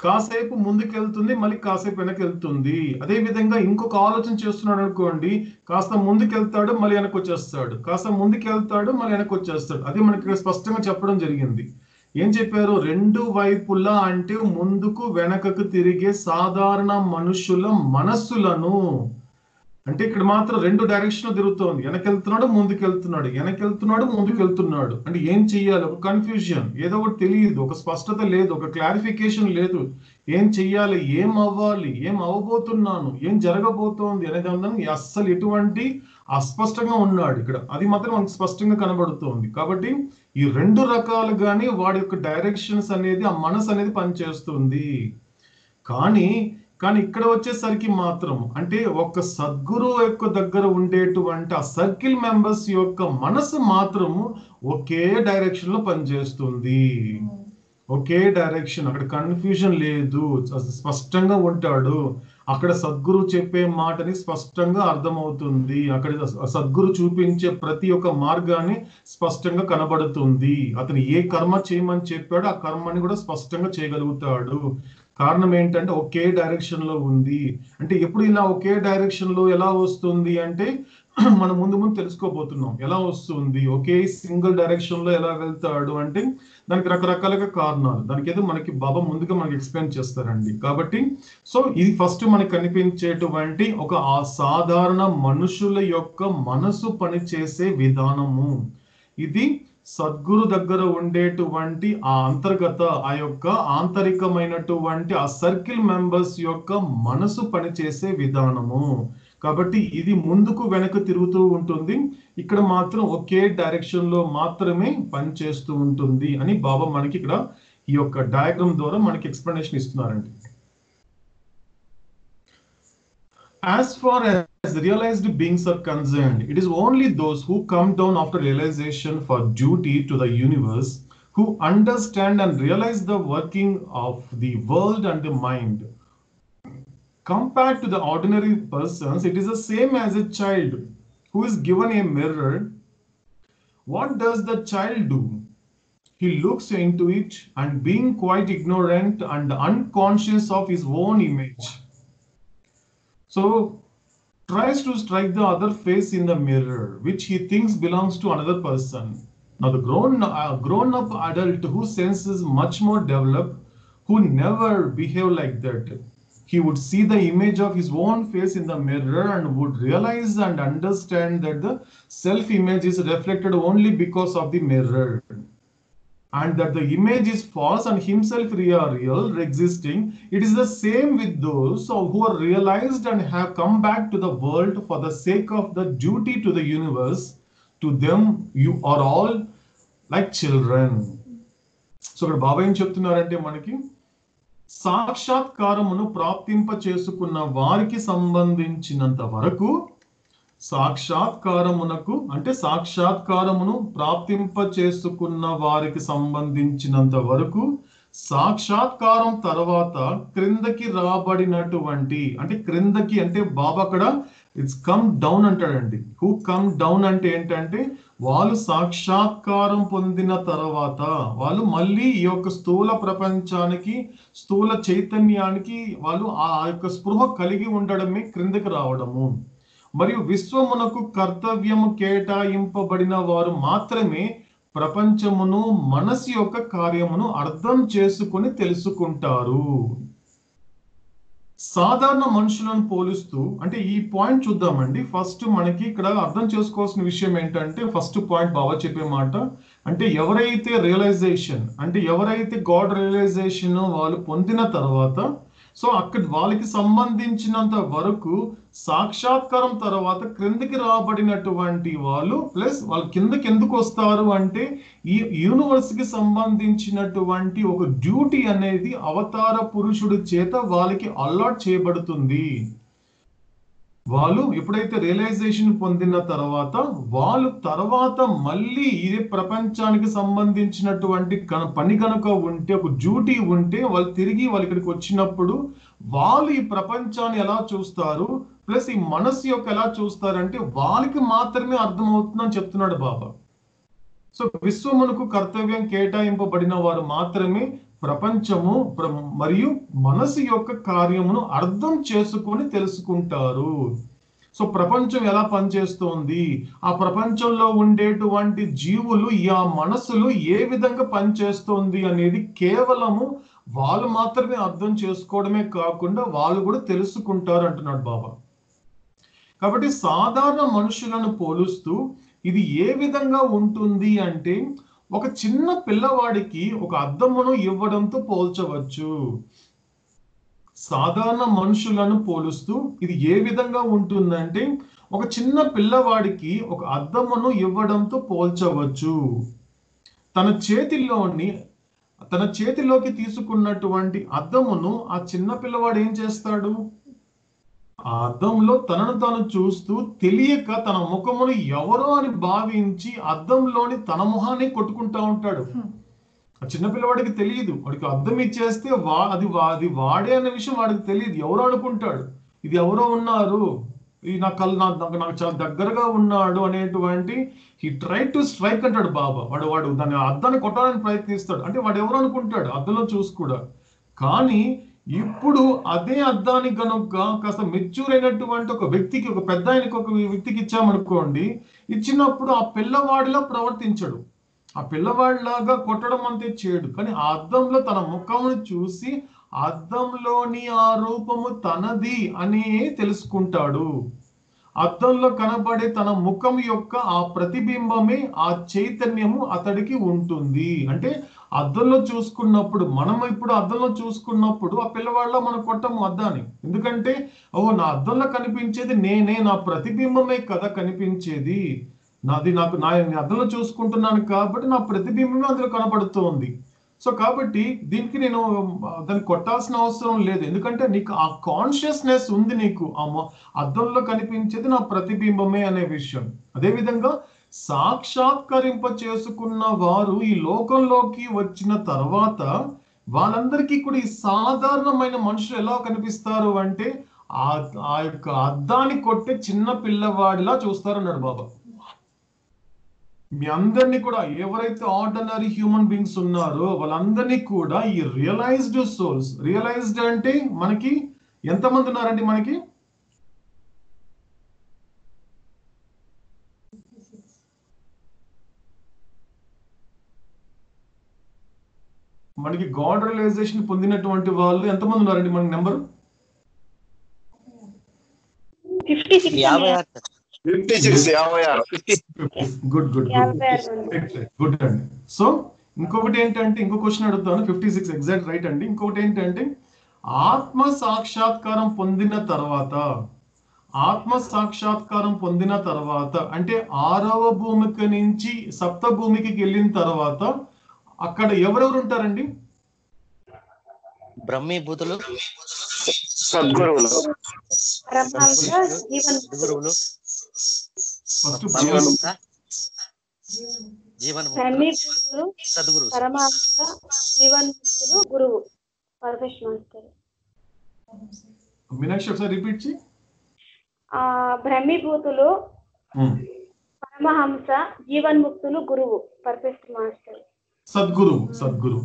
కాసేపు ముందుకెళ్తుంది, మళ్ళీ కాసేపు వెనక్కి వెళ్తుంది. అదే విధంగా ఇంకొక ఆలోచన చేస్తున్నాడు అనుకోండి, కాస్త ముందుకెళ్తాడు మళ్ళీ వెనక్కి వచ్చేస్తాడు, కాస్త ముందుకెళ్తాడు మళ్ళీ వెనక్కి వచ్చేస్తాడు. అదే మనకి స్పష్టంగా చెప్పడం జరిగింది. ఏం చెప్పారు? 2 వైపులా అంటే ముందుకు వెనకకు తిరిగే సాధారణ మనుషుల మనస్సులను, అంటే ఇక్కడ మాత్రం 2 డైరెక్షన్ తిరుగుతోంది. వెనకెళ్తున్నాడు ముందుకెళ్తున్నాడు, వెనకెళ్తున్నాడు ముందుకెళ్తున్నాడు. అంటే ఏం చెయ్యాలి? ఒక కన్ఫ్యూజన్, ఏదో ఒకటి తెలియదు, ఒక స్పష్టత లేదు, ఒక క్లారిఫికేషన్ లేదు. ఏం చెయ్యాలి, ఏం అవ్వాలి, ఏం అవ్వబోతున్నాను, ఏం జరగబోతోంది అనే దాని అస్సలు ఎటువంటి అస్పష్టంగా ఉన్నాడు ఇక్కడ. అది మాత్రం మనకు స్పష్టంగా కనబడుతోంది. కాబట్టి ఈ 2 రకాలుగానే వాడి యొక్క డైరెక్షన్స్ అనేది, ఆ మనసు అనేది పనిచేస్తుంది. కానీ ఇక్కడ వచ్చేసరికి మాత్రం అంటే ఒక సద్గురు యొక్క దగ్గర ఉండేటువంటి ఆ సర్కిల్ మెంబర్స్ యొక్క మనసు మాత్రము ఒకే డైరెక్షన్ లో పనిచేస్తుంది. ఒకే డైరెక్షన్, అక్కడ కన్ఫ్యూజన్ లేదు, స్పష్టంగా ఉంటాడు. అక్కడ సద్గురు చెప్పే మాటని స్పష్టంగా అర్థమవుతుంది. అక్కడ సద్గురు చూపించే ప్రతి ఒక్క మార్గాన్ని స్పష్టంగా కనబడుతుంది. అతను ఏ కర్మ చేయమని చెప్పాడో ఆ కర్మని కూడా స్పష్టంగా చేయగలుగుతాడు. కారణం ఏంటంటే ఒకే డైరెక్షన్ లో ఉంది. అంటే ఎప్పుడు ఇలా ఒకే డైరెక్షన్ లో ఎలా వస్తుంది అంటే మనం ముందు తెలుసుకోబోతున్నాం ఎలా వస్తుంది. ఒకే సింగిల్ డైరెక్షన్ లో ఎలా వెళ్తాడు అంటే దానికి రకరకాలుగా కారణాలు, దానికి ఏదో మనకి బాబా ముందుగా మనకి ఎక్స్ప్లెయిన్ చేస్తారండి. కాబట్టి సో ఇది ఫస్ట్ మనకి కనిపించేటువంటి ఒక ఆ సాధారణ మనుషుల యొక్క మనసు పనిచేసే విధానము. ఇది సద్గురు దగ్గర ఉండేటువంటి ఆ అంతర్గత, ఆ యొక్క ఆంతరికమైనటువంటి ఆ సర్కిల్ మెంబర్స్ యొక్క మనసు పనిచేసే విధానము. కాబట్టి ఇది ముందుకు వెనక్కి తిరుగుతూ ఉంటుంది, ఇక్కడ మాత్రం ఒకే డైరెక్షన్ లో మాత్రమే పనిచేస్తూ ఉంటుంది అని బాబా మనకి ఇక్కడ ఈ యొక్క డయాగ్రామ్ ద్వారా మనకి ఎక్స్ప్లెనేషన్ ఇస్తున్నారండి. As far as realized beings are concerned, it is only those who come down after realization for duty to the universe, who understand and realize the working of the world and the mind. Compared to the ordinary persons, it is the same as a child who is given a mirror. What does the child do? He looks into it and being quite ignorant and unconscious of his own image, so tries to strike the other face in the mirror, which he thinks belongs to another person. Now the grown up adult who senses much more developed, who never behave like that, he would see the image of his own face in the mirror and would realize and understand that the self image is reflected only because of the mirror. and that the image is false and himself real existing, it is the same with those who are realized and have come back to the world for the sake of the duty to the universe. To them you are all like children. So ఇక్కడ బాబా ఏం చెప్తున్నారంటే మనకి సాక్షాత్కారమును ప్రాప్తింప చేసుకున్న వారికి సంబంధించినంత వరకు సాక్షాత్కారమును ప్రాప్తింప చేసుకున్న వారికి సంబంధించినంత వరకు సాక్షాత్కారం తర్వాత క్రిందకి రాబడినటువంటి, అంటే క్రిందకి అంటే బాబా అక్కడ ఇట్స్ కమ్ డౌన్ అంటాడండి. హూ కమ్ డౌన్ అంటే ఏంటంటే వాళ్ళు సాక్షాత్కారం పొందిన తర్వాత వాళ్ళు మళ్ళీ ఈ యొక్క స్థూల ప్రపంచానికి, స్థూల చైతన్యానికి వాళ్ళు ఆ యొక్క స్పృహ కలిగి ఉండడమే క్రిందకి రావడము. మరియు విశ్వమునకు కర్తవ్యము కేటాయింపబడిన వారు మాత్రమే ప్రపంచమును, మనసు యొక్క కార్యమును అర్థం చేసుకుని తెలుసుకుంటారు. సాధారణ మనుషులను పోలుస్తూ, అంటే ఈ పాయింట్ చూద్దామండి. ఫస్ట్ మనకి ఇక్కడ అర్థం చేసుకోవాల్సిన విషయం ఏంటంటే, ఫస్ట్ పాయింట్ బాబా చెప్పే మాట అంటే ఎవరైతే రియలైజేషన్, అంటే ఎవరైతే గాడ్ రియలైజేషన్ వాళ్ళు పొందిన తర్వాత, సో అక్కడ వాళ్ళకి సంబంధించినంత వరకు సాక్షాత్కారం తర్వాత క్రిందికి రాబడినటువంటి వాళ్ళు, ప్లస్ వాళ్ళు కిందకి ఎందుకు వస్తారు అంటే ఈ యూనివర్స్ కి సంబంధించినటువంటి ఒక డ్యూటీ అనేది అవతార పురుషుడి చేత వాళ్ళకి అలాట్ చేయబడుతుంది. వాళ్ళు ఎప్పుడైతే రియలైజేషన్ పొందిన తర్వాత వాళ్ళు తర్వాత మళ్ళీ ఇదే ప్రపంచానికి సంబంధించినటువంటి పని కనుక ఉంటే, ఒక డ్యూటీ ఉంటే, వాళ్ళు తిరిగి వాళ్ళు ఇక్కడికి వచ్చినప్పుడు వాళ్ళు ఈ ప్రపంచాన్ని ఎలా చూస్తారు, ప్లస్ ఈ మనసు యొక్క ఎలా చూస్తారంటే వాళ్ళకి మాత్రమే అర్థమవుతుందని చెప్తున్నాడు బాబా. సో విశ్వమునకు కర్తవ్యం కేటాయింపబడిన వారు మాత్రమే ప్రపంచము మరియు మనసు యొక్క కార్యమును అర్థం చేసుకొని తెలుసుకుంటారు. సో ప్రపంచం ఎలా పనిచేస్తోంది, ఆ ప్రపంచంలో ఉండేటువంటి జీవులు, ఆ మనసులు ఏ విధంగా పనిచేస్తోంది అనేది కేవలము వాళ్ళు మాత్రమే అర్థం చేసుకోవడమే కాకుండా వాళ్ళు కూడా తెలుసుకుంటారు అంటున్నాడు బాబా. కాబట్టి సాధారణ మనుషులను పోలుస్తూ ఇది ఏ విధంగా ఉంటుంది అంటే ఒక చిన్న పిల్లవాడికి ఒక అద్దమును ఇవ్వడంతో పోల్చవచ్చు. సాధారణ మనుషులను పోలుస్తూ ఇది ఏ విధంగా ఉంటుందంటే ఒక చిన్న పిల్లవాడికి ఒక అద్దమును ఇవ్వడంతో పోల్చవచ్చు. తన చేతిలోకి తీసుకున్నటువంటి అద్దమును ఆ చిన్న పిల్లవాడు ఏం చేస్తాడు, ఆ అద్దంలో తనను తాను చూస్తూ తెలియక తన ముఖమును ఎవరో అని భావించి అద్దంలోని తన ముఖాన్ని కొట్టుకుంటా ఉంటాడు. ఆ చిన్నపిల్లవాడికి తెలియదు, వాడికి అద్దం ఇచ్చేస్తే అది వాడే అనే విషయం వాడికి తెలియదు. ఎవరో అనుకుంటాడు ఇది ఎవరో ఉన్నారు, ఇది నాకు చాలా దగ్గరగా ఉన్నాడు అనేటువంటి హీ ట్రై టు స్ట్రైక్ అంటాడు బాబా. వాడు దాన్ని అద్దాన్ని కొట్టాలని ప్రయత్నిస్తాడు, అంటే వాడు ఎవరు అనుకుంటాడు అద్దంలో చూసి కూడా. కానీ ఇప్పుడు అదే అద్దాన్ని కనుక కాస్త మెచ్యూర్ అయినటువంటి ఒక వ్యక్తికి, ఒక పెద్ద ఆయనకి, ఒక వ్యక్తికి ఇచ్చామనుకోండి, ఇచ్చినప్పుడు ఆ పిల్లవాడిలా ప్రవర్తించడు, ఆ పిల్లవాడిలాగా కొట్టడం అంతే చేయడు. కానీ ఆ అద్దంలో తన ముఖమును చూసి అద్దంలోని ఆ రూపము తనది అని తెలుసుకుంటాడు. అద్దంలో కనబడే తన ముఖం యొక్క ఆ ప్రతిబింబమే ఆ చైతన్యము అతడికి ఉంటుంది. అంటే అద్దంలో చూసుకున్నప్పుడు, మనం ఇప్పుడు అద్దంలో చూసుకున్నప్పుడు ఆ పిల్లవాళ్ళలో మనం కొట్టము అద్దాన్ని. ఎందుకంటే నా అద్దంలో కనిపించేది నేనే, నా ప్రతిబింబమే కదా కనిపించేది, నా అద్దంలో చూసుకుంటున్నాను కాబట్టి నా ప్రతిబింబమే అందులో కనపడుతోంది. సో కాబట్టి దీనికి నేను దాన్ని కొట్టాల్సిన అవసరం లేదు, ఎందుకంటే నీకు ఆ కాన్షియస్నెస్ ఉంది, నీకు ఆ అద్దంలో కనిపించేది నా ప్రతిబింబమే అనే విషయం. అదేవిధంగా సాక్షాత్కరింప చేసుకున్న వారు ఈ లోకంలోకి వచ్చిన తర్వాత వాళ్ళందరికీ కూడా ఈ సాధారణమైన మనుషులు ఎలా కనిపిస్తారు అంటే ఆ యొక్క అద్దాన్ని కొట్టే చిన్న పిల్లవాడిలా చూస్తారన్నాడు బాబా. మీ అందరినీ కూడా ఎవరైతే ఆర్డినరీ హ్యూమన్ బీయింగ్స్ ఉన్నారో వాళ్ళందరినీ కూడా ఈ రియలైజ్డ్ సోల్స్, రియలైజ్డ్ అంటే మనకి ఎంతమంది ఉన్నారండి, మనకి గాడ్ రియలైజేషన్ పొందినటువంటి వాళ్ళు ఎంతమంది ఉన్నారండి మనకి నెంబర్? 56. గుడ్ అండి. సో ఇంకొకటి ఏంటంటే ఇంకో క్వశ్చన్ అడుగుతాను, 56 ఎగ్జాక్ట్ రైట్ అండి. ఇంకొకటి ఏంటంటే ఆత్మ సాక్షాత్కారం పొందిన తర్వాత అంటే 6వ భూమిక నుంచి 7వ భూమికి వెళ్ళిన తర్వాత అక్కడ ఎవరెవరు ఉంటారండి? బ్రహ్మీభూతులు, సద్గురువులు, గురువులు, ఫస్ట్ బ్రహ్మీభూతులు, సద్గురు, పరమహంస, జీవన్ముక్తులు, గురువు, పర్ఫెక్ట్ మాస్టర్. మీనాక్షి ఒకసారి రిపీట్ చేయి. బ్రహ్మీభూతులు, పరమహంస, జీవన్ముక్తులు, గురువు, పర్ఫెక్ట్ మాస్టర్. సద్గురు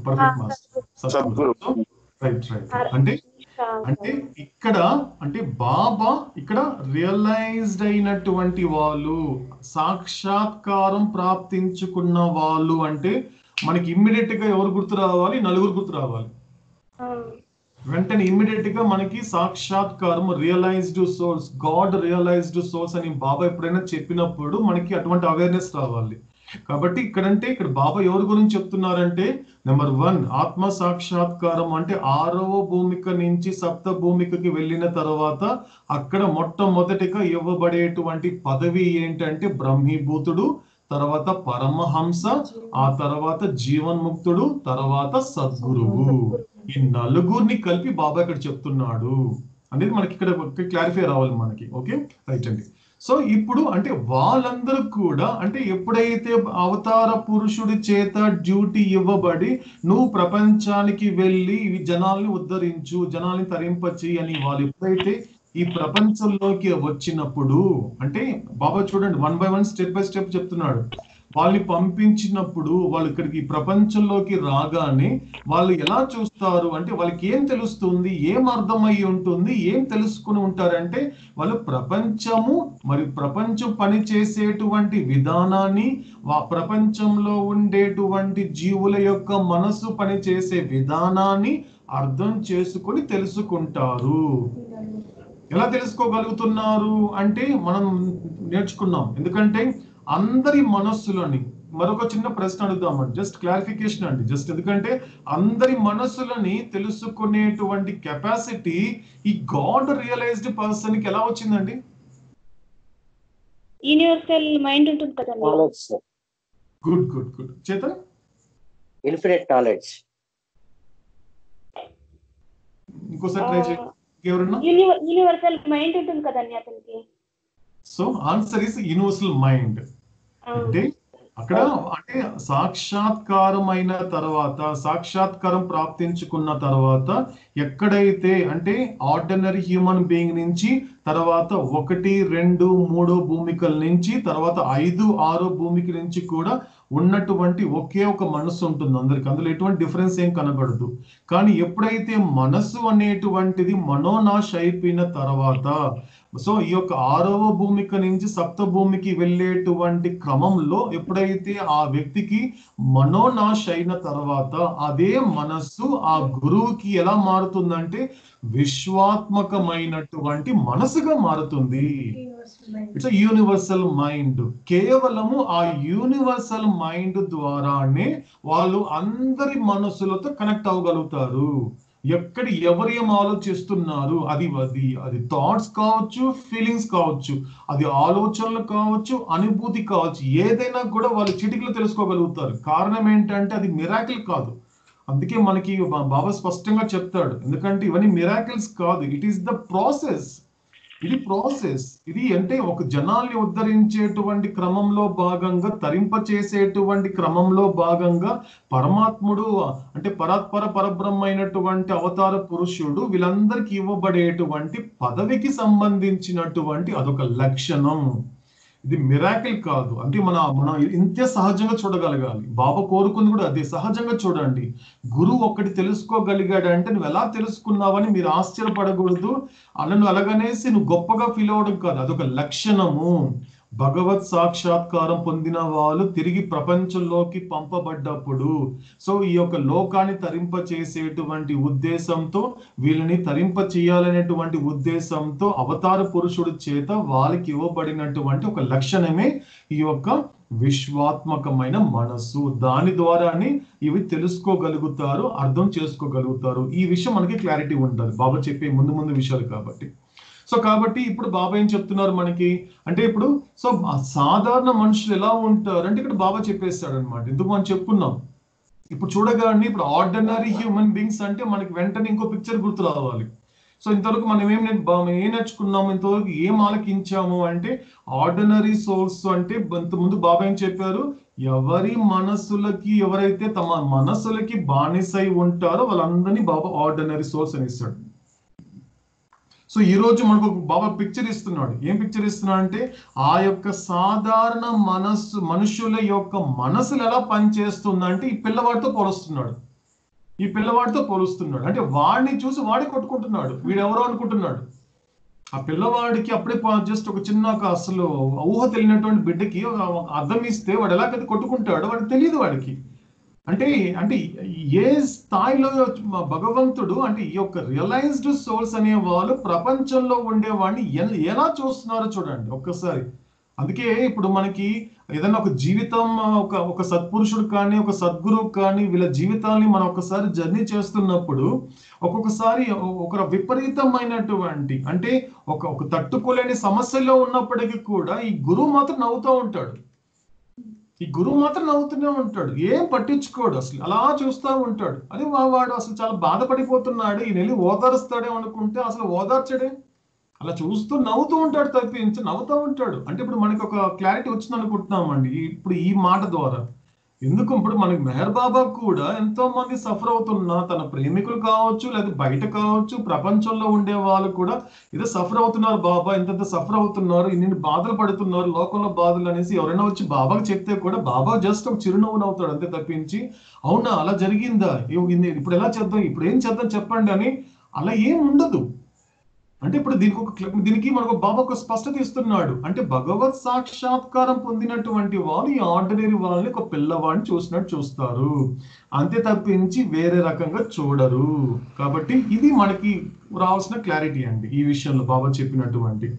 పర్ఫెక్ట్ మాస్టర్, సద్గురు. రైట్. అంటే ఇక్కడ అంటే బాబా ఇక్కడ రియలైజ్డ్ అయినటువంటి వాళ్ళు, సాక్షాత్కారం ప్రాప్తించుకున్న వాళ్ళు అంటే మనకి ఇమ్మీడియట్ గా ఎవరు గుర్తు రావాలి? నలుగురు గుర్తు రావాలి. వెంటనే ఇమ్మీడియట్ గా మనకి సాక్షాత్కారం, realised souls, God realised souls అని బాబా ఎప్పుడైనా చెప్పినప్పుడు మనకి అటువంటి అవేర్నెస్ రావాలి. కాబట్టి ఇక్కడ బాబా ఎవరి గురించి చెప్తున్నారంటే, నెంబర్ 1 ఆత్మ సాక్షాత్కారం అంటే 6వ భూమిక నుంచి 7వ భూమికకి వెళ్ళిన తర్వాత అక్కడ మొట్టమొదటిగా ఇవ్వబడేటువంటి పదవి ఏంటంటే బ్రహ్మీభూతుడు, తర్వాత పరమహంస, ఆ తర్వాత జీవన్ముక్తుడు, తర్వాత సద్గురువు. ఈ నలుగురిని కలిపి బాబా ఇక్కడ చెప్తున్నాడు అనేది మనకి ఇక్కడ క్లారిఫై రావాలి మనకి. ఓకే, రైట్ అండి. సో ఇప్పుడు అంటే వాళ్ళందరూ కూడా అంటే ఎప్పుడైతే అవతార పురుషుడి చేత డ్యూటీ ఇవ్వబడి నువ్వు ప్రపంచానికి వెళ్ళి జనాల్ని ఉద్ధరించు, జనాల్ని తరింపచి అని వాళ్ళు ఎప్పుడైతే ఈ ప్రపంచంలోకి వచ్చినప్పుడు అంటే బాబా చూడండి 1 by 1 స్టెప్ బై స్టెప్ చెప్తున్నాడు. వాళ్ళని పంపించినప్పుడు వాళ్ళు ఇక్కడికి ప్రపంచంలోకి రాగానే వాళ్ళు ఎలా చూస్తారు అంటే వాళ్ళకి ఏం తెలుస్తుంది, ఏం అర్థమై ఉంటుంది, ఏం తెలుసుకుని ఉంటారంటే వాళ్ళు ప్రపంచం పని చేసేటువంటి విధానాన్ని, ప్రపంచంలో ఉండేటువంటి జీవుల యొక్క మనసు పని చేసే విధానాన్ని అర్థం చేసుకుని తెలుసుకుంటారు. ఎలా తెలుసుకోగలుగుతున్నారు అంటే మనం నేర్చుకున్నాం. ఎందుకంటే అందరి మనస్సులని మరొక చిన్న ప్రశ్న అడుగుదామండి, జస్ట్ క్లారిఫికేషన్ అండి, జస్ట్ ఎందుకంటే అందరి మనస్సులని తెలుసుకునేటువంటి కెపాసిటీ ఈ గాడ్ రియలైజ్డ్ పర్సన్ కి ఎలా వచ్చిందండి? యూనివర్సల్ మైండ్ ఉంటుంది కదండి. Good Chetan, infinite knowledge. ఇంకోసారి ట్రై చేయండి. ఎవరన్నా యూనివర్సల్ మైండ్ ఉంటుంది కదండి అతనికి. So answer is universal mind. అంటే అక్కడ అంటే సాక్షాత్కారం అయిన తర్వాత, సాక్షాత్కారం ప్రాప్తించుకున్న తర్వాత ఎక్కడైతే అంటే ఆర్డినరీ హ్యూమన్ బీయింగ్ నుంచి తర్వాత 1, 2, 3 భూమికల నుంచి తర్వాత 5, 6 భూమిక నుంచి కూడా ఉన్నటువంటి ఒకే ఒక మనస్సు ఉంటుంది అందరికి. అందులో ఎటువంటి డిఫరెన్స్ ఏం కనబడదు. కానీ ఎప్పుడైతే మనస్సు అనేటువంటిది మనోనాశ అయిపోయిన తర్వాత, సో ఈ యొక్క 6వ భూమిక నుంచి 7వ భూమికి వెళ్ళేటువంటి క్రమంలో ఎప్పుడైతే ఆ వ్యక్తికి మనోనాశ అయిన తర్వాత అదే మనస్సు ఆ గురువుకి ఎలా మారుతుందంటే విశ్వాత్మకమైనటువంటి మనసుగా మారుతుంది. It's universal mind. కేవలము ఆ యూనివర్సల్ మైండ్ ద్వారానే వాళ్ళు అందరి మనసులతో కనెక్ట్ అవ్వగలుగుతారు. ఎవరు ఏం ఆలోచిస్తున్నారు, అది థాట్స్ కావచ్చు, ఫీలింగ్స్ కావచ్చు, అది ఆలోచనలు కావచ్చు, అనుభూతి కావచ్చు, ఏదైనా కూడా వాళ్ళు చిటికలో తెలుసుకోగలుగుతారు. కారణం ఏంటంటే అది మిరాకిల్ కాదు. అందుకే మనకి బాబా స్పష్టంగా చెప్తాడు, ఎందుకంటే ఇవన్నీ మిరాకిల్స్ కాదు, ఇట్ ఈస్ ద ప్రాసెస్. ఇది ప్రాసెస్. ఇది అంటే ఒక జనాల్ని ఉద్ధరించేటువంటి క్రమంలో భాగంగా, తరింప చేసేటువంటి క్రమంలో భాగంగా పరమాత్ముడు అంటే పరబ్రహ్మ అయినటువంటి అవతార పురుషుడు వీళ్ళందరికీ ఇవ్వబడేటువంటి పదవికి సంబంధించినటువంటి అదొక లక్షణం. ఇది మిరాకిల్ కాదు. అంటే మనం ఇంతే సహజంగా చూడగలగాలి. బాబా కోరుకుంది కూడా అదే, సహజంగా చూడండి. గురువు ఒక్కటి తెలుసుకోగలిగాడు అంటే నువ్వు ఎలా తెలుసుకున్నావని మీరు ఆశ్చర్యపడకూడదు. నన్ను అలాగనేసి నువ్వు గొప్పగా ఫీల్ అవ్వడం కాదు, అదొక లక్షణము. భగవత్ సాక్షాత్కారం పొందిన వాళ్ళు తిరిగి ప్రపంచంలోకి పంపబడ్డప్పుడు, సో ఈ యొక్క లోకాన్ని తరింప చేసేటువంటి ఉద్దేశంతో, వీళ్ళని తరింప చేయాలనేటువంటి ఉద్దేశంతో అవతార పురుషుడి చేత వాళ్ళకి ఇవ్వబడినటువంటి ఒక లక్షణమే ఈ యొక్క విశ్వాత్మకమైన మనస్సు. దాని ద్వారానే ఇవి తెలుసుకోగలుగుతారు, అర్థం చేసుకోగలుగుతారు. ఈ విషయం మనకి క్లారిటీ ఉంటుంది బాబా చెప్పే ముందు ముందు విషయాలు కాబట్టి. సో కాబట్టి ఇప్పుడు బాబా ఏం చెప్తున్నారు మనకి అంటే ఇప్పుడు సో సాధారణ మనుషులు ఎలా ఉంటారు అంటే ఇక్కడ బాబా చెప్పేస్తాడు అనమాట. ఎందుకు మనం చెప్పుకున్నాం ఇప్పుడు చూడగానే ఇప్పుడు ఆర్డినరీ హ్యూమన్ బీయింగ్స్ అంటే మనకి వెంటనే ఇంకో పిక్చర్ గుర్తు రావాలి. సో ఇంతవరకు మనం ఏం నేర్చుకున్నాము, ఇంతవరకు ఏం ఆలకించాము అంటే ఆర్డినరీ సోల్స్ అంటే ముందు బాబా ఏం చెప్పారు, ఎవరి మనస్సులకి ఎవరైతే తమ మనస్సులకి బానిసై ఉంటారో వాళ్ళందరినీ బాబా ఆర్డినరీ సోల్స్ అని ఇస్తాడు. సో ఈ రోజు మనకు బాబా పిక్చర్ ఇస్తున్నాడు. ఏం పిక్చర్ ఇస్తున్నాడు అంటే ఆ యొక్క సాధారణ మనుషుల యొక్క మనసులు ఎలా పనిచేస్తుందంటే ఈ పిల్లవాడితో పోలుస్తున్నాడు. అంటే వాడిని చూసి వాడే కొట్టుకుంటున్నాడు, వీడెవరో అనుకుంటున్నాడు. ఆ పిల్లవాడికి అప్పుడే జస్ట్ ఒక చిన్న అసలు ఊహ తెలియనటువంటి బిడ్డకి అర్థం ఇస్తే వాడు ఎలాగైతే కొట్టుకుంటాడో వాడికి తెలియదు వాడికి. అంటే అంటే ఏ స్థాయిలో భగవంతుడు అంటే ఈ యొక్క రియలైజ్డ్ సోల్స్ అనే వాళ్ళు ప్రపంచంలో ఉండేవాడిని ఎలా చూస్తున్నారో చూడండి ఒక్కసారి. అందుకే ఇప్పుడు మనకి ఏదైనా ఒక జీవితం ఒక సత్పురుషుడు కానీ ఒక సద్గురువు కానీ వీళ్ళ జీవితాన్ని మనం ఒకసారి జర్నీ చేస్తున్నప్పుడు ఒక్కొక్కసారి ఒక విపరీతమైనటువంటి అంటే ఒక తట్టుకోలేని సమస్యలో ఉన్నప్పటికీ కూడా ఈ గురువు మాత్రం నవ్వుతూ ఉంటాడు. నవ్వుతూనే ఉంటాడు, ఏం పట్టించుకోడు, అసలు అలా చూస్తూ ఉంటాడు. అదే వాడు అసలు చాలా బాధపడిపోతున్నాడు, ఈయన వెళ్ళి ఓదారుస్తాడే అనుకుంటే అసలు ఓదార్చడే, అలా చూస్తూ నవ్వుతూ ఉంటాడు, తప్పించి నవ్వుతూ ఉంటాడు. అంటే ఇప్పుడు మనకి ఒక క్లారిటీ వచ్చింది అనుకుంటున్నామండి ఇప్పుడు ఈ మాట ద్వారా. ఎందుకు ఇప్పుడు మనకి మెహర్ బాబా కూడా ఎంతో మంది సఫర్ అవుతున్నా తన ప్రేమికులు కావచ్చు లేదా బయట కావచ్చు ప్రపంచంలో ఉండే వాళ్ళు కూడా ఏదో సఫర్ అవుతున్నారు, బాబా ఇంత సఫర్ అవుతున్నారు, ఇన్ని బాధలు పడుతున్నారు, లోకంలో బాధలు అనేసి ఎవరైనా వచ్చి బాబాకి చెప్తే కూడా బాబా జస్ట్ ఒక చిరునవ్వు నవ్వుతాడు అంతే తప్పించి అవునా అలా జరిగిందా, ఇప్పుడు ఎలా చేద్దాం, ఇప్పుడు ఏం చేద్దాం చెప్పండి అని అలా ఏం ఉండదు. అంటే ఇప్పుడు దీనికి మనకు బాబా ఒక స్పష్టత ఇస్తున్నాడు. అంటే భగవత్ సాక్షాత్కారం పొందినటువంటి వాళ్ళు ఈ ఆర్డినరీ వాళ్ళని ఒక పిల్లవాడిని చూసినట్టు చూస్తారు, అంతే తప్పించి వేరే రకంగా చూడరు. కాబట్టి ఇది మనకి రావాల్సిన క్లారిటీ అండి ఈ విషయంలో బాబా చెప్పినటువంటి.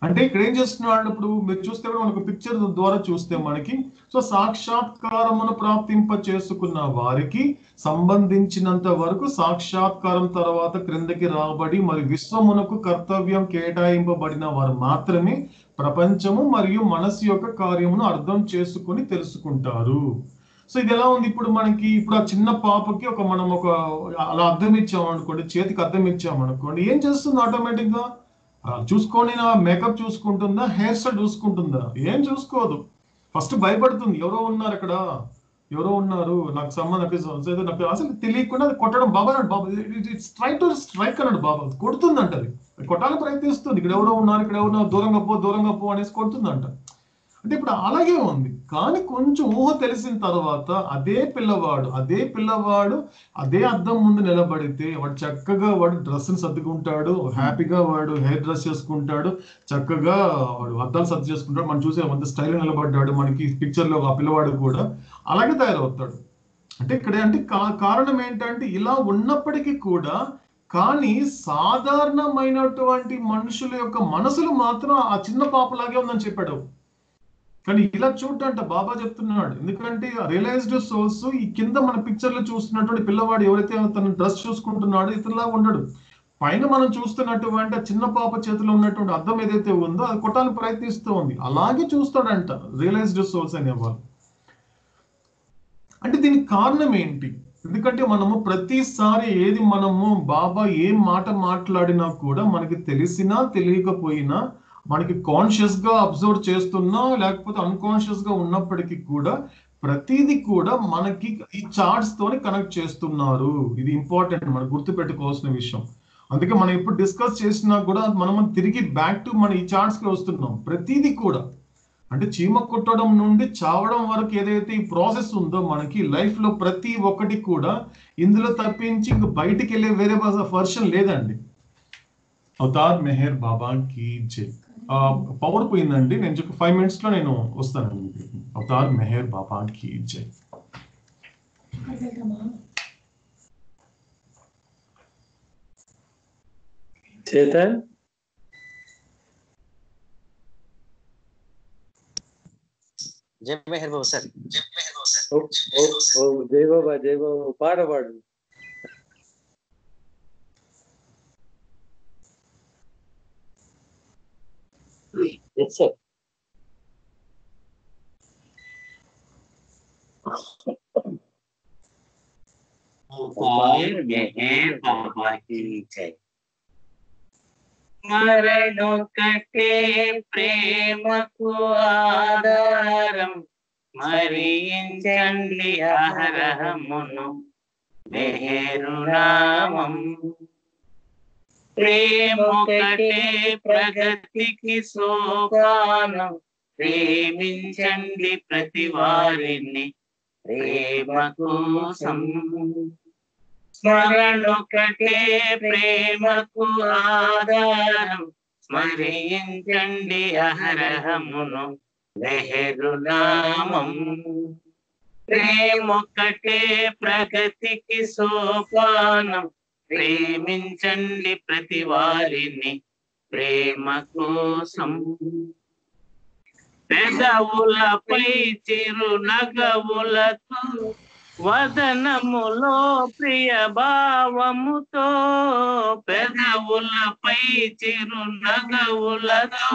అంటే ఇక్కడ ఏం చేస్తున్నాడు ఇప్పుడు మీరు చూస్తే కూడా మనకు పిక్చర్ ద్వారా చూస్తే మనకి సో సాక్షాత్కారమును ప్రాప్తింప చేసుకున్న వారికి సంబంధించినంత వరకు సాక్షాత్కారం తర్వాత క్రిందకి రాబడి మరి విశ్వమునకు కర్తవ్యం కేటాయింపబడిన వారు మాత్రమే ప్రపంచము మరియు మనసు యొక్క కార్యమును అర్థం చేసుకుని తెలుసుకుంటారు. సో ఇది ఎలా ఉంది ఇప్పుడు మనకి ఇప్పుడు ఆ చిన్న పాపకి మనం అలా అర్థం ఇచ్చామనుకోండి, చేతికి అర్థం ఇచ్చామనుకోండి, ఏం చేస్తుంది ఆటోమేటిక్ గా చూసుకొని మేకప్ చూసుకుంటుందా, హెయిర్ స్టైల్ చూసుకుంటుందా, ఏం చూసుకోదు. ఫస్ట్ భయపడుతుంది, ఎవరో ఉన్నారు నాకు సంబంధం నాకు అసలు తెలియకుండా అది కొట్టడం బాబా ట్రై టు స్ట్రైక్ అన్నాడు బాబా, కొడుతుందంట, అది కొట్టాలని ప్రయత్నిస్తుంది, ఇక్కడ ఎవరో ఉన్నారు దూరంగా పో అనేసి కొడుతుందంట. అంటే ఇప్పుడు అలాగే ఉంది. కానీ కొంచెం ఊహ తెలిసిన తర్వాత అదే పిల్లవాడు అదే అద్దం ముందు నిలబడితే వాడు చక్కగా వాడు డ్రెస్ని సర్దుకుంటాడు, హ్యాపీగా వాడు హెయిర్ డ్రెస్ చేసుకుంటాడు, చక్కగా వాడు అద్దాలు సర్దు చేసుకుంటాడు. మనం చూసే అంత స్టైల్ నిలబడ్డాడు మనకి పిక్చర్ లో ఆ పిల్లవాడు కూడా అలాగే తయారవుతాడు. అంటే ఇక్కడ అంటే కారణం ఏంటంటే ఇలా ఉన్నప్పటికీ కూడా కానీ సాధారణమైనటువంటి మనుషుల యొక్క మనసులు మాత్రం ఆ చిన్న పాపలాగే ఉందని చెప్పాడు. కానీ ఇలా చూడంట బాబా చెప్తున్నాడు, ఎందుకంటే రియలైజ్డ్ సోల్స్ ఈ కింద మన పిక్చర్ లో చూస్తున్నటువంటి పిల్లవాడు ఎవరైతే తన డ్రెస్ చూసుకుంటున్నాడో ఇతరులాగా ఉండడు. పైన మనం చూస్తున్నటువంటి చిన్న పాప చేతిలో ఉన్నటువంటి అద్దం ఏదైతే ఉందో అది కొట్టాలని ప్రయత్నిస్తూ ఉంది, అలాగే చూస్తాడంట రియలైజ్డ్ సోల్స్ అనేవాళ్ళు. అంటే దీనికి కారణం ఏంటి? ఎందుకంటే మనము ప్రతిసారి మనము బాబా ఏం మాట మాట్లాడినా కూడా మనకి తెలిసినా తెలియకపోయినా మనకి కాన్షియస్ గా అబ్జర్వ్ చేస్తున్నా లేకపోతే అన్కాన్షియస్ గా ఉన్నప్పటికీ కూడా ప్రతిదీ కూడా మనకి ఈ చార్ట్స్ తోని కనెక్ట్ చేస్తున్నారు. ఇది ఇంపార్టెంట్, మనం గుర్తు పెట్టుకోవాల్సిన విషయం. అందుకే మనం ఇప్పుడు డిస్కస్ చేసినా కూడా మనం తిరిగి బ్యాక్ టు మన ఈ చార్ట్స్ కి వస్తున్నాం. ప్రతిదీ కూడా అంటే చీమ కొట్టడం నుండి చావడం వరకు ఏదైతే ఈ ప్రాసెస్ ఉందో మనకి లైఫ్ లో ప్రతి ఒక్కటి కూడా ఇందులో తప్పించి ఇంక బయటికి వెళ్ళే వేరే వర్షన్ లేదండి. అవతార్ మెహర్ బాబా కి జై. పవర్ పోయిందండి, నేను 5 minutes లో నేను వస్తానండి. అవతార్ మెహర్ బాబా కి జై. చేతన్ జై మెహర్ బాబు సార్. జై బాబా జై బాబా పాట పాడు. Yes sir. మెహర్ బాబాకి జై. మరణొకటే ప్రేమకు ఆధారం, స్మరించండి అహరహమును మెహరు నామం. ప్రేమొకటే ప్రగతికి సోపానం, ప్రేమించండి ప్రతి వారిని ప్రేమ కోసం. స్మరణొకటే ప్రేమకు ఆధారం, స్మరించండి అహరహమును మెహరు నామం. ప్రేమొకటే ప్రగతికి సోపానం, ప్రేమించండి ప్రతి వారిని ప్రేమ కోసం. పెదవులపై చిరునగవులతో, వదనములో ప్రియ భావముతో, పెదవులపై చిరునగవులతో,